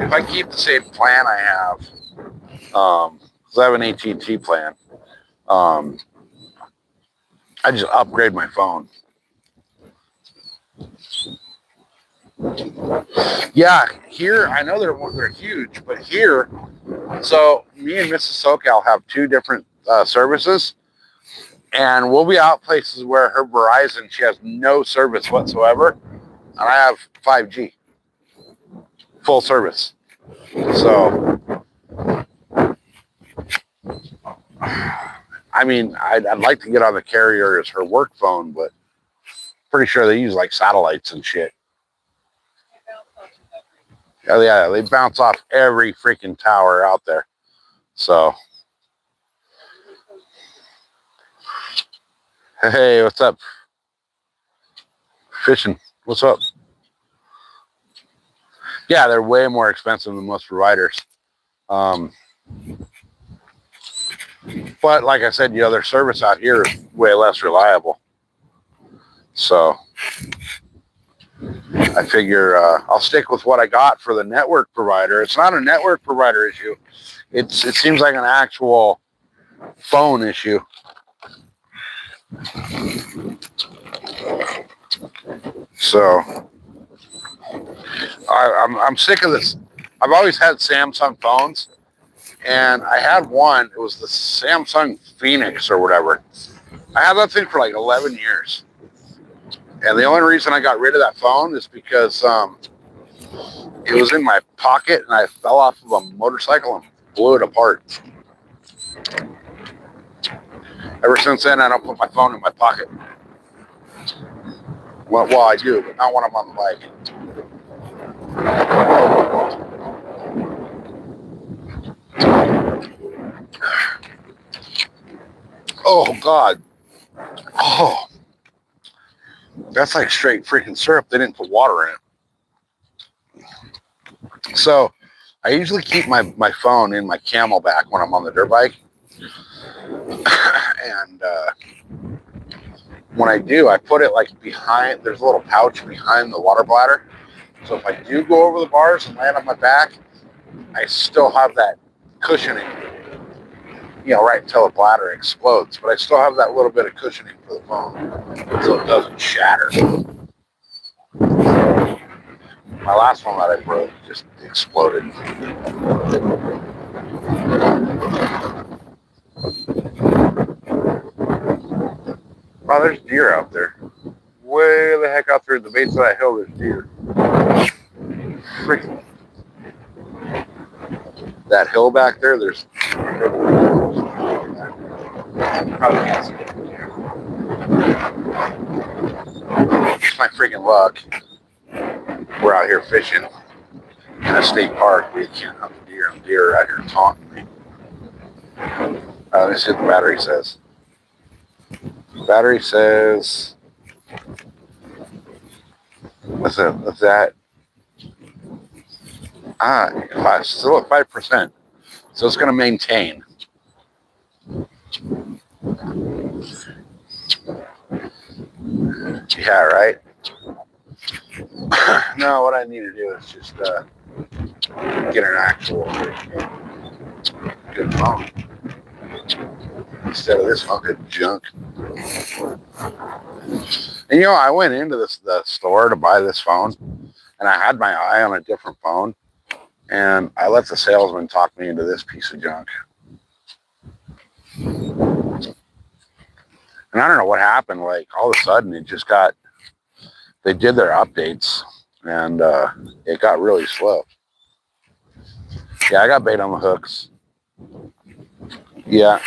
if I keep the same plan I have, because I have an AT&T plan, I just upgrade my phone. Yeah, here, I know they're huge, but here, so me and Mrs. SoCal have two different services. And we'll be out places where her Verizon, she has no service whatsoever. And I have 5G, full service. So, I mean, I'd like to get on the carrier as her work phone, but pretty sure they use like satellites and shit. Oh yeah, they bounce off every freaking tower out there. So, hey, what's up? Fishing. What's up? Yeah, they're way more expensive than most providers. But like I said, their service out here is way less reliable. So I figure I'll stick with what I got for the network provider. It's not a network provider issue. It seems like an actual phone issue. So I'm sick of this. I've always had Samsung phones, and I had one. It was the Samsung Phoenix or whatever. I had that thing for like 11 years. And the only reason I got rid of that phone is because it was in my pocket and I fell off of a motorcycle and blew it apart. Ever since then, I don't put my phone in my pocket. Well, I do, but not when I'm on the bike. Oh, God. Oh, that's like straight freaking syrup. They didn't put water in it. So I usually keep my phone in my Camelback when I'm on the dirt bike. And when I do, I put it like behind, there's a little pouch behind the water bladder. So if I do go over the bars and land on my back, I still have that cushioning, right until the bladder explodes. But I still have that little bit of cushioning for the phone so it doesn't shatter. My last one that I broke just exploded. Oh, there's deer out there. Way the heck out there at the base of that hill, there's deer. Freaking. That hill back there, there's. Probably can't see it. It's my freaking luck. We're out here fishing in a state park. We can't hunt the deer, and deer are out here taunting me. Let's see what the battery says. Battery says. What's that? Still at 5%. So it's going to maintain. Yeah, right? No, what I need to do is just get an actual good phone instead of this fucking junk. And I went into the store to buy this phone, and I had my eye on a different phone, and I let the salesman talk me into this piece of junk. And I don't know what happened. Like all of a sudden, they did their updates, and it got really slow. Yeah, I got bait on the hooks. Yeah.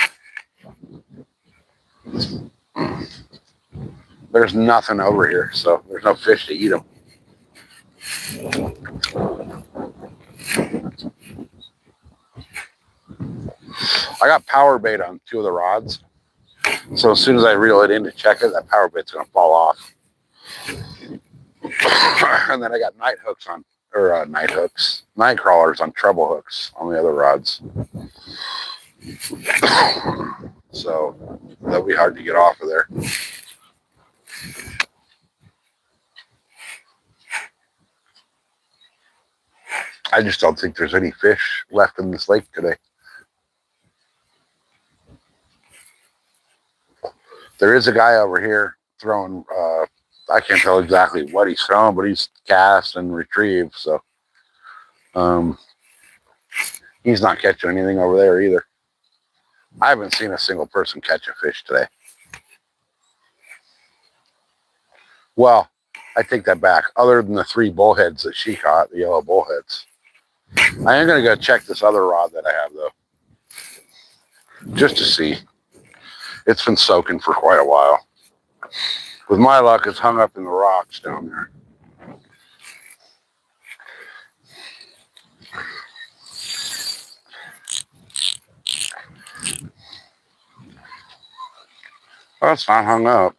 There's nothing over here, so there's no fish to eat them. I got power bait on 2 of the rods. So as soon as I reel it in to check it, that power bait's going to fall off. And then I got night crawlers on treble hooks on the other rods. So that'll be hard to get off of there. I just don't think there's any fish left in this lake today. There is a guy over here throwing, I can't tell exactly what he's throwing, but he's cast and retrieved. So he's not catching anything over there either. I haven't seen a single person catch a fish today. Well, I take that back. Other than the 3 bullheads that she caught, the yellow bullheads. I am going to go check this other rod that I have, though, just to see. It's been soaking for quite a while. With my luck, it's hung up in the rocks down there. Well, it's not hung up.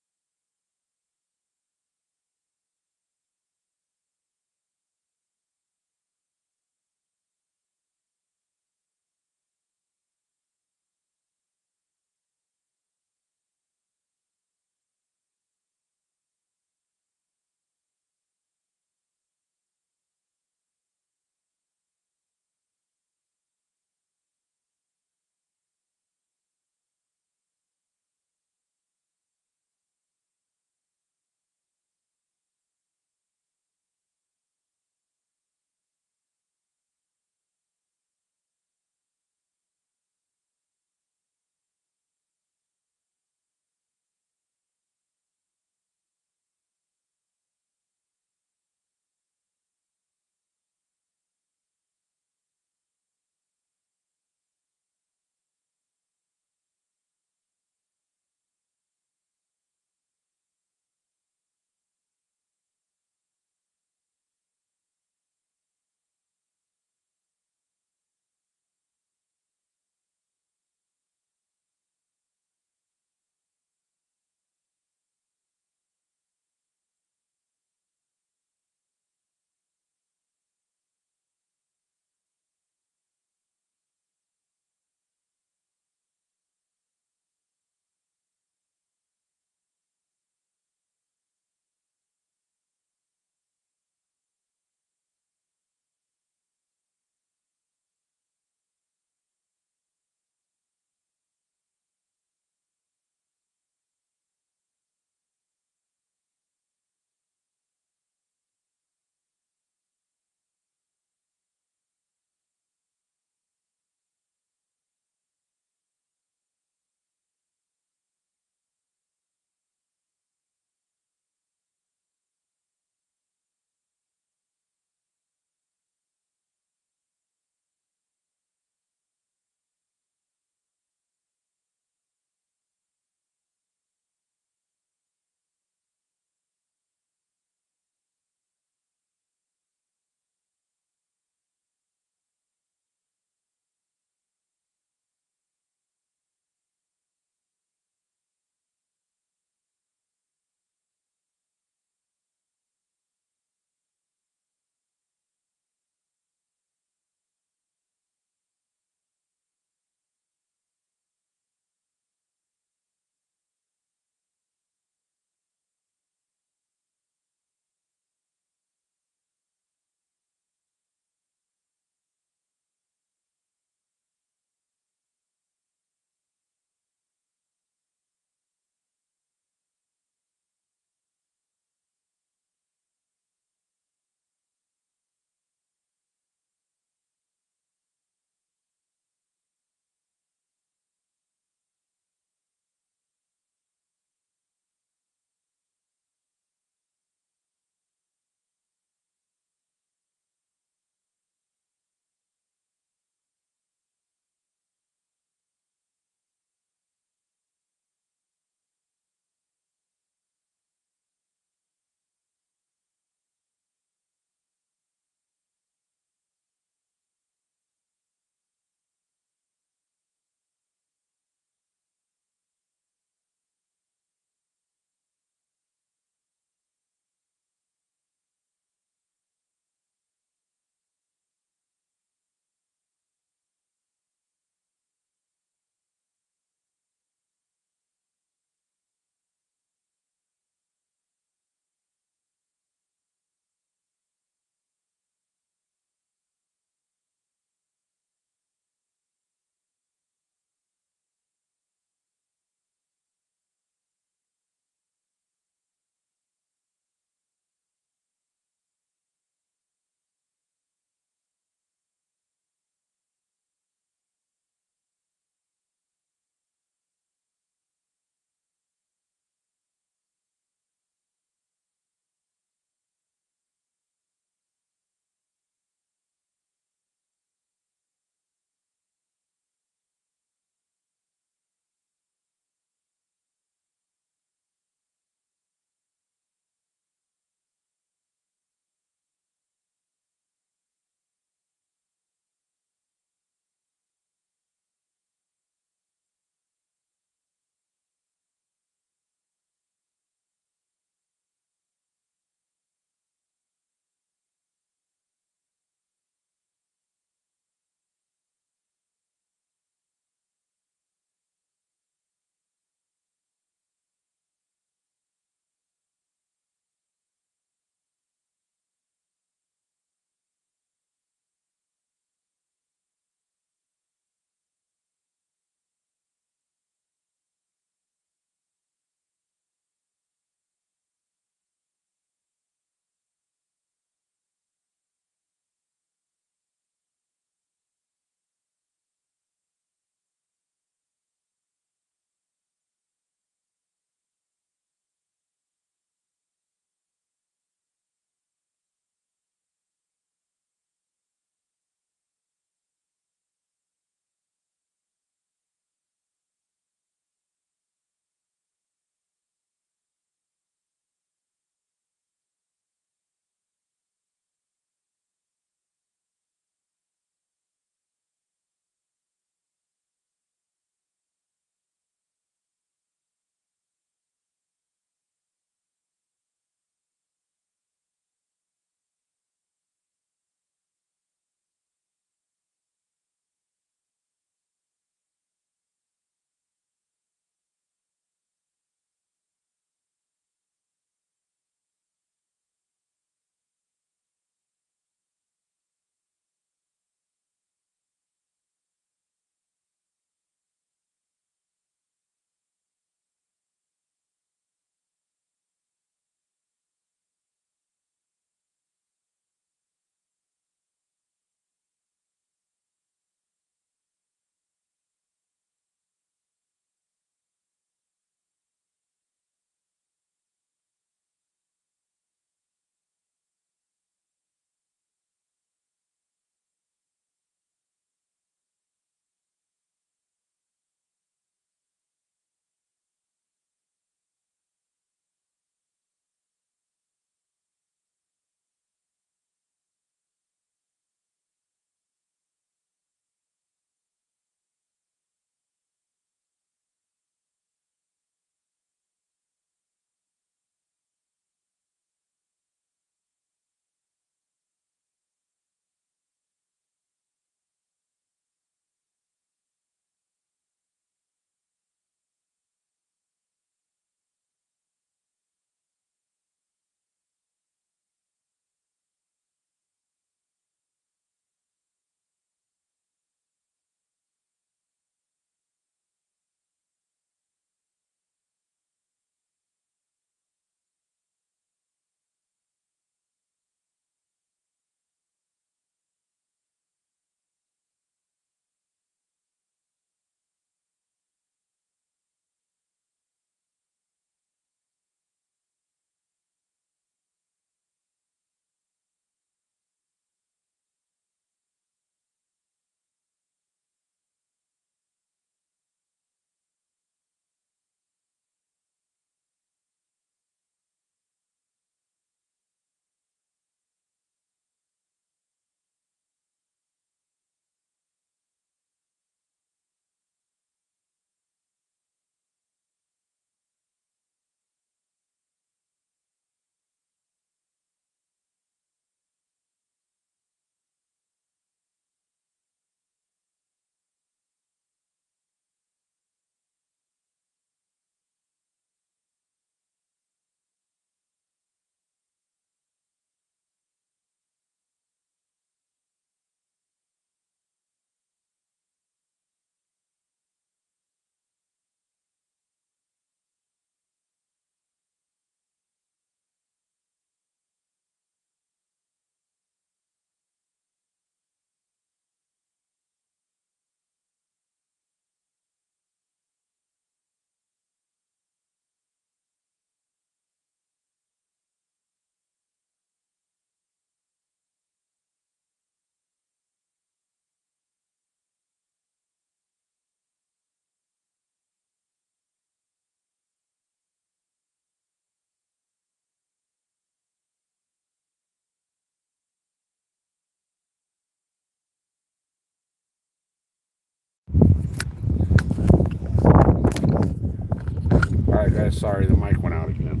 Alright guys, sorry, the mic went out again.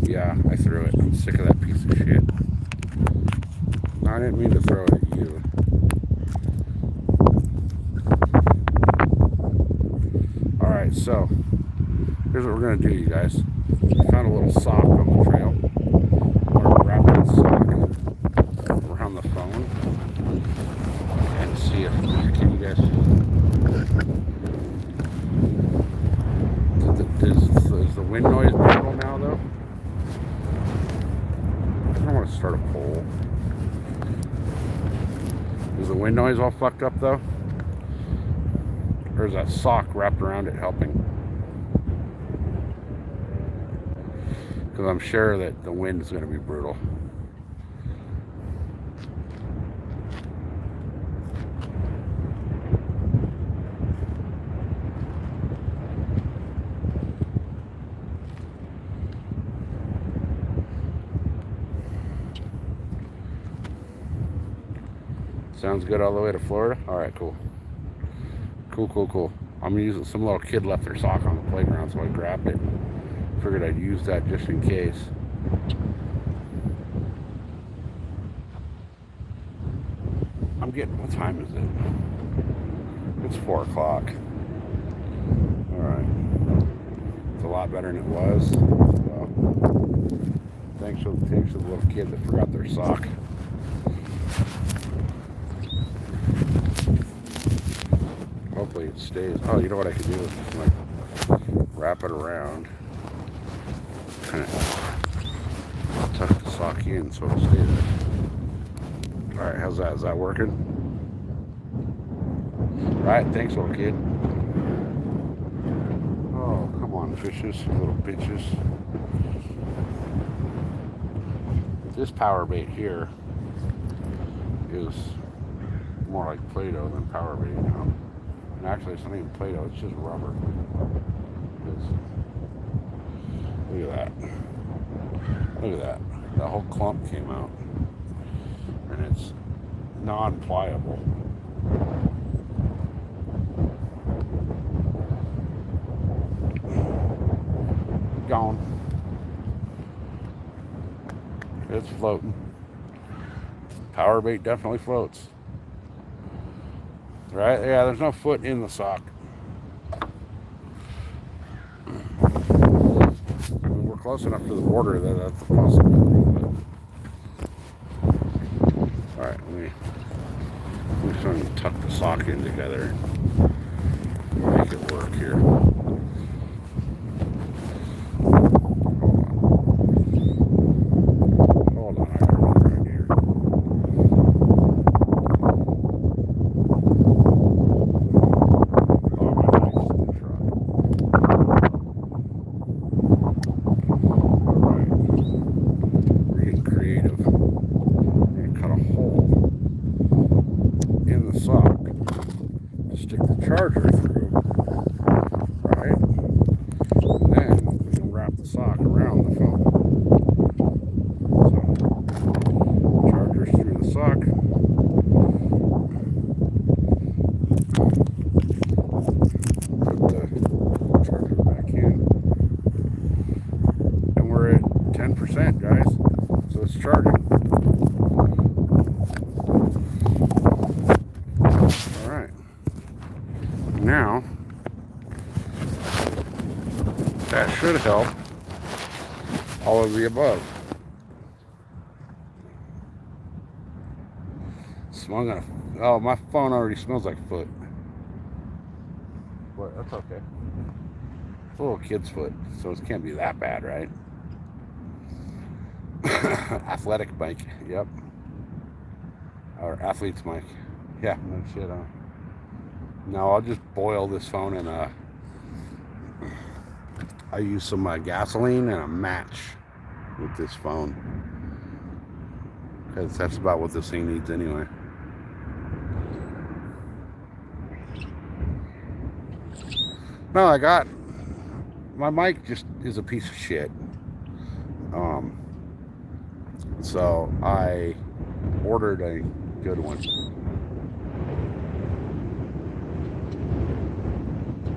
Yeah, I threw it. I'm sick of that piece of shit. No, I didn't mean to throw it at you. Alright, so here's what we're gonna do, you guys. We found a little sock on the trail. We're gonna wrap that sock around the phone and see if can you guys is the wind noise brutal now though? I don't want to start a poll. Is the wind noise all fucked up though? Or is that sock wrapped around it helping? Because I'm sure that the wind is going to be brutal. Sounds good all the way to Florida? Alright, cool. Cool. I'm using, some little kid left their sock on the playground, so I grabbed it. Figured I'd use that just in case. I'm getting, what time is it? It's 4 o'clock. Alright. It's a lot better than it was. Well, thanks to the little kid that forgot their sock. Hopefully it stays. Oh, you know what I could do is just like wrap it around, kind of tuck the sock in so it'll stay there. All right, how's that? Is that working? All right, thanks, little kid. Oh, come on, fishes, little bitches. This power bait here is more like Play-Doh than power bait, you know. And actually, it's not even Play-Doh, it's just rubber. Look at that. Look at that. The whole clump came out. And it's non-pliable. Gone. It's floating. Power bait definitely floats. Right? Yeah, there's no foot in the sock. I mean, we're close enough to the border that that's a possibility. But... Alright, we're just going to tuck the sock in together and make it work here. Hold on, I got it right here. Charger through, right? And then we can wrap the sock around the phone. So, charger's through the sock. Put the charger back in. And we're at 10%, guys. So it's charging. Now, that should help all of the above. Oh, my phone already smells like foot. But that's okay. It's a little kid's foot, so it can't be that bad, right? Athletic mic, yep. Or athlete's mic. Yeah, no shit, No, I'll just boil this phone in I use some gasoline and a match with this phone. Because that's about what this thing needs anyway. No, I got... My mic just is a piece of shit. So I ordered a good one.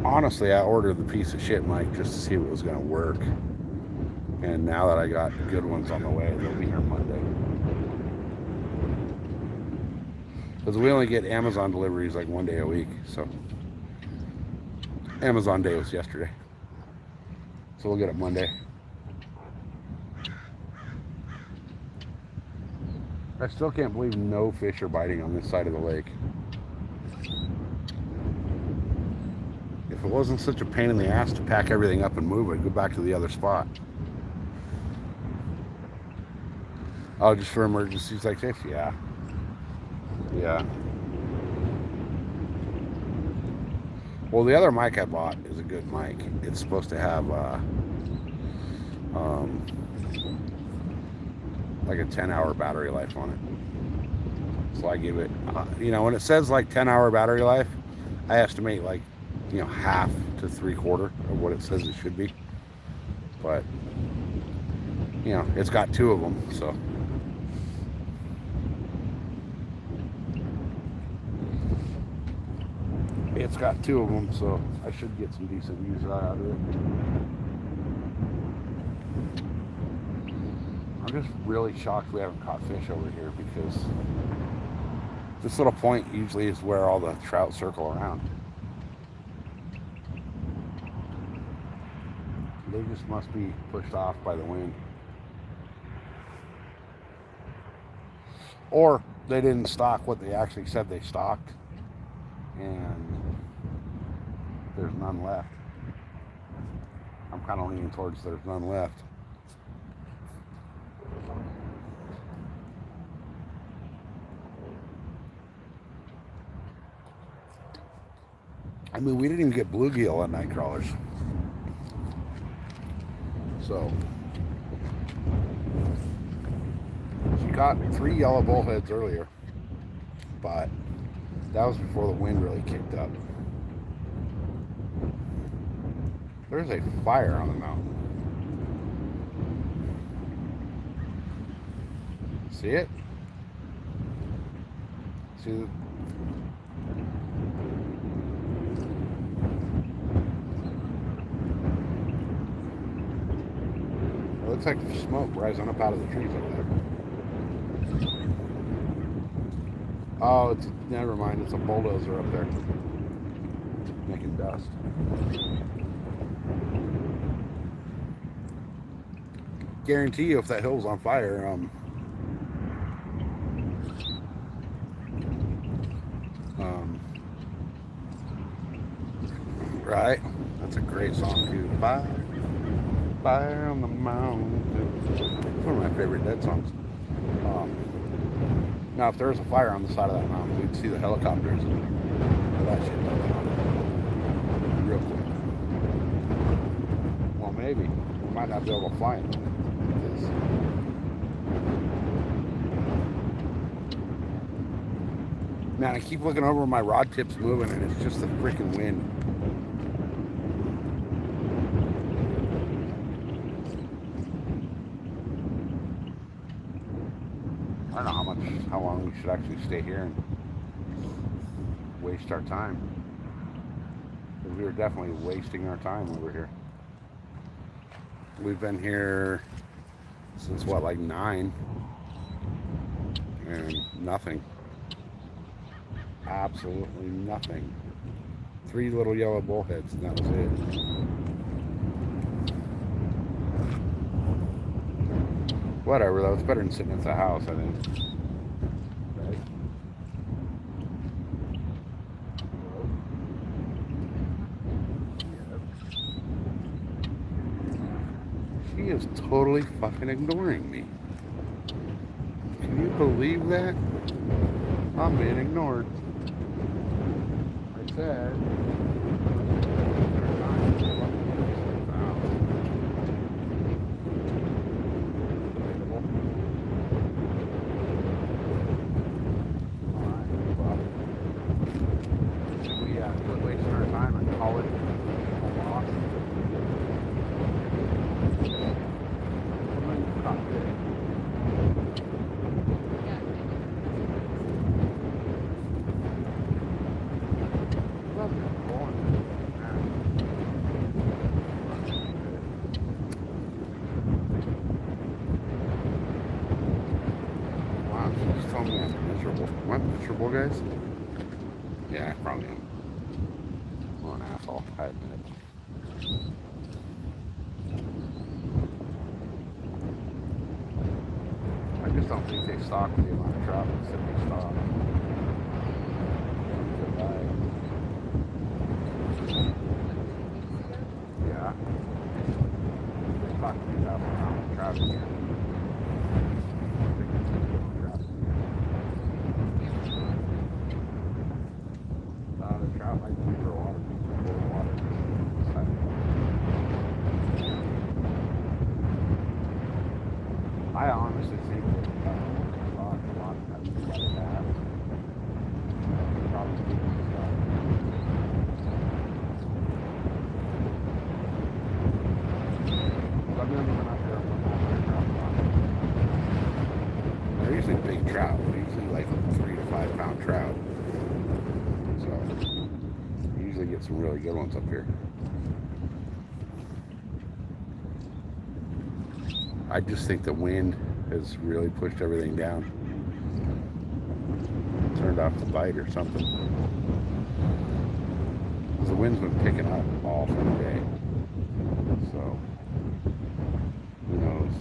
honestly, I ordered the piece of shit mic just to see if it was going to work. And now that I got good ones on the way, they'll be here Monday. Because we only get Amazon deliveries like one day a week. So Amazon Day was yesterday. So we'll get it Monday. I still can't believe no fish are biting on this side of the lake. If it wasn't such a pain in the ass to pack everything up and move it, go back to the other spot. Oh, just for emergencies like this? Yeah. Yeah. Well, the other mic I bought is a good mic. It's supposed to have like a 10-hour battery life on it. So I give it, when it says like 10-hour battery life, I estimate like, half to 3/4 of what it says it should be. But, it's got 2 of them, so. It's got 2 of them, so I should get some decent use out of it. I'm just really shocked we haven't caught fish over here, because this little point usually is where all the trout circle around. They just must be pushed off by the wind. Or they didn't stock what they actually said they stocked, and there's none left. I'm kind of leaning towards there's none left. I mean, we didn't even get bluegill on night crawlers. So, she caught 3 yellow bullheads earlier, but that was before the wind really kicked up. There's a fire on the mountain. See it? See the... It looks like smoke rising up out of the trees over there. Oh, never mind. It's a bulldozer up there making dust. Guarantee you, if that hill's on fire, right? That's a great song too. Fire on the mountain. It's one of my favorite Dead songs. Now, if there was a fire on the side of that mountain, we'd see the helicopters and that shit real quick. Well, maybe. We might not be able to fly it. Man, I keep looking over, my rod tip's moving, and it's just the freaking wind. I don't know how long we should actually stay here and waste our time. Because we are definitely wasting our time over here. We've been here since what, like 9? And nothing. Absolutely nothing. 3 little yellow bullheads, and that was it. Whatever, though. It's better than sitting at the house, I think. Right? She is totally fucking ignoring me. Can you believe that? I'm being ignored. I said... I'm gonna have miserable. What? Miserable guys? Yeah, I probably am. I'm an asshole. I admit it. I just don't think they stock the amount of trout that they stock. Yeah. They stock 2,000 pounds of trout again. The trout might be for water. I honestly think that a lot of that is probably I've never been out there on they're usually big trout. They're usually like 3 to 5 pound trout. So you usually get some really good ones up here. I just think the wind has really pushed everything down. Turned off the bite or something. The wind's been picking up all for the day. So, who knows?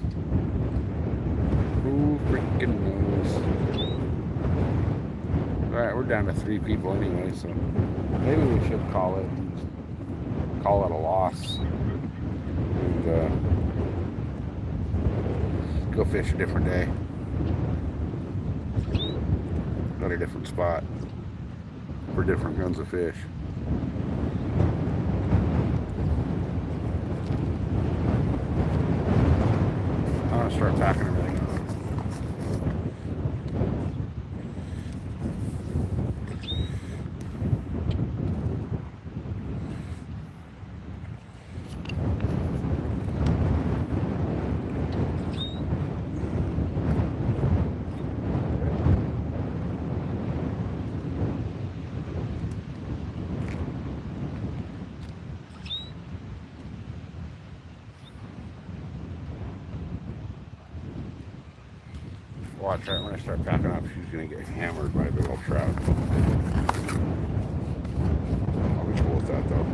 Who freaking knows? Alright, we're down to 3 people anyway, so maybe we should call it a loss. And, go fish a different day. Got a different spot for different kinds of fish. I'm gonna start packing everything up. Watch out when I start packing up, she's gonna get hammered by a big old trout. I'll be cool with that though.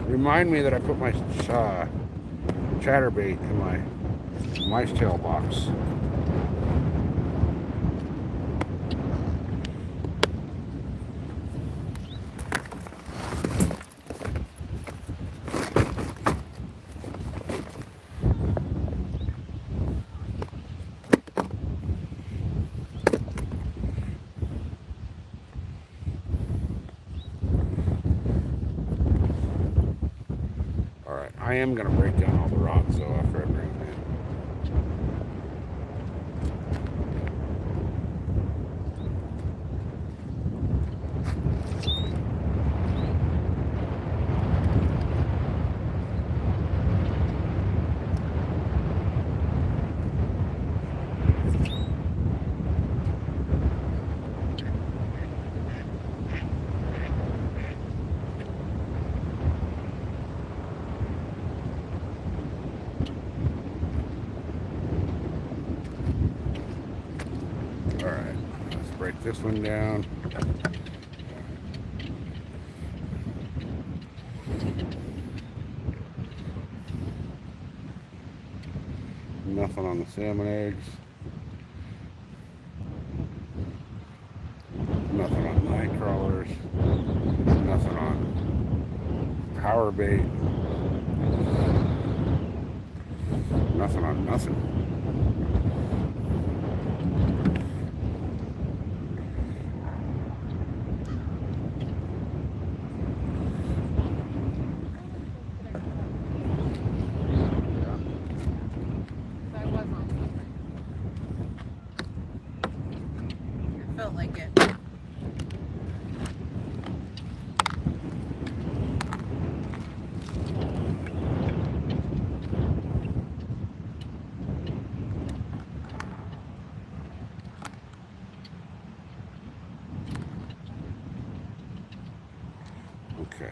Remind me that I put my chatterbait in my mice tail box. I am going to break down all the rods though after I bring them in. This one down. Nothing on the salmon eggs. Nothing on night crawlers. Nothing on power bait. Nothing on nothing. felt like it. Okay.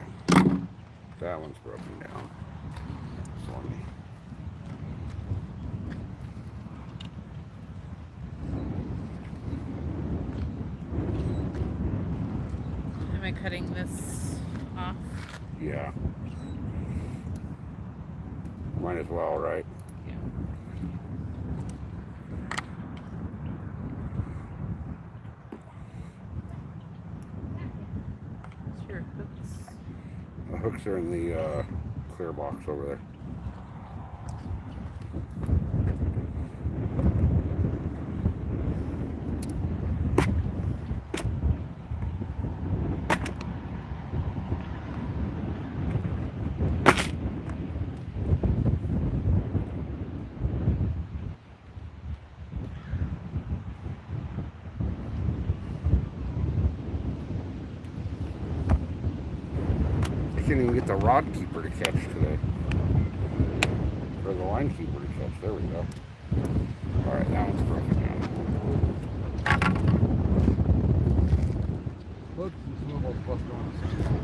That one's broken down for me. Am I cutting this off? Yeah. Might as well, right? Yeah. Sure. Hooks. The hooks are in the clear box over there. I can't even get the rod keeper to catch today. Or the line keeper to catch. There we go. Alright, that one's broken down. Look, these snowballs bust on the same.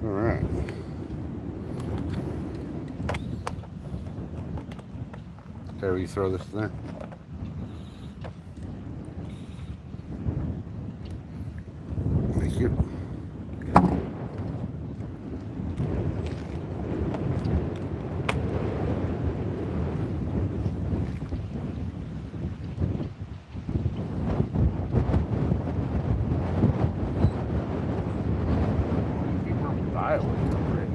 Alright. There, you throw this in there. Thank you. Keep our dial away from it.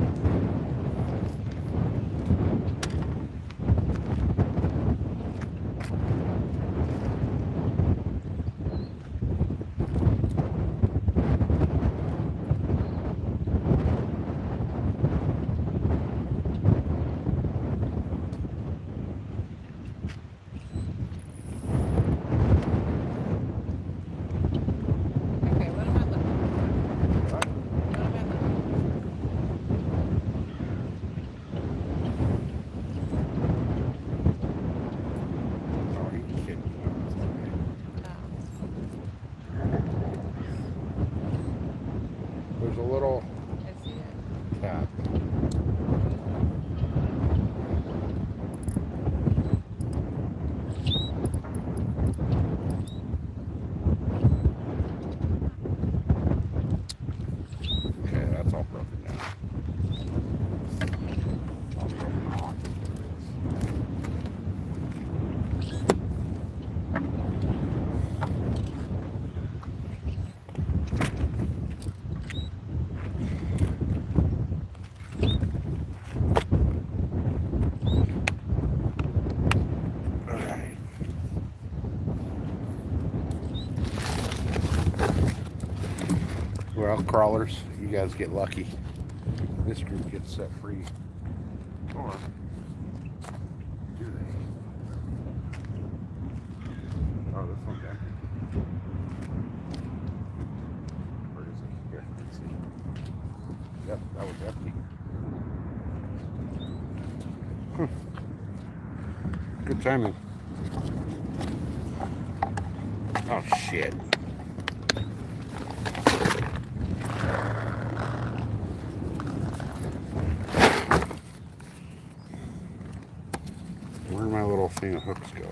Okay, what am I looking for? Right? What am I looking Oh, are you kidding me? for? There's a little I see it. cap. Okay, that's all broken down. All broken off. Alright. Well, crawlers, you guys get lucky. This group gets set free. Or do they? Oh, this one's empty. Where is it? Here, let's see. Yep, that was empty. Good timing. Oh shit. seeing the hooks go.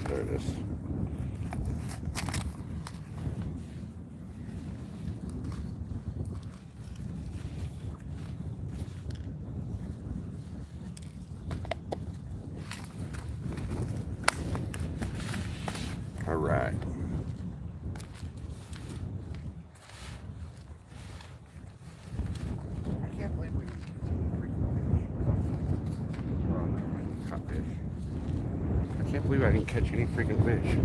There it is. All right. I can't believe we caught fish. I can't believe I didn't catch any freaking fish.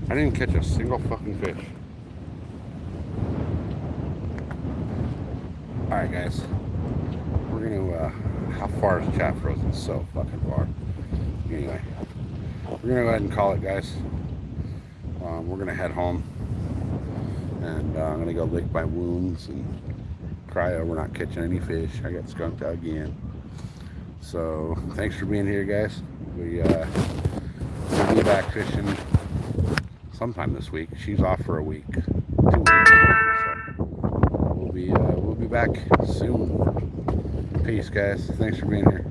I didn't catch a single fucking fish. Alright guys, we're gonna, how far is Chat Frozen? So fucking far. Anyway, we're gonna go ahead and call it, guys. We're gonna head home, and I'm gonna go lick my wounds and cry over not catching any fish. I got skunked out again. So thanks for being here, guys. We'll be back fishing sometime this week. She's off for a week, 2 weeks. So we'll be back soon. Peace, guys. Thanks for being here.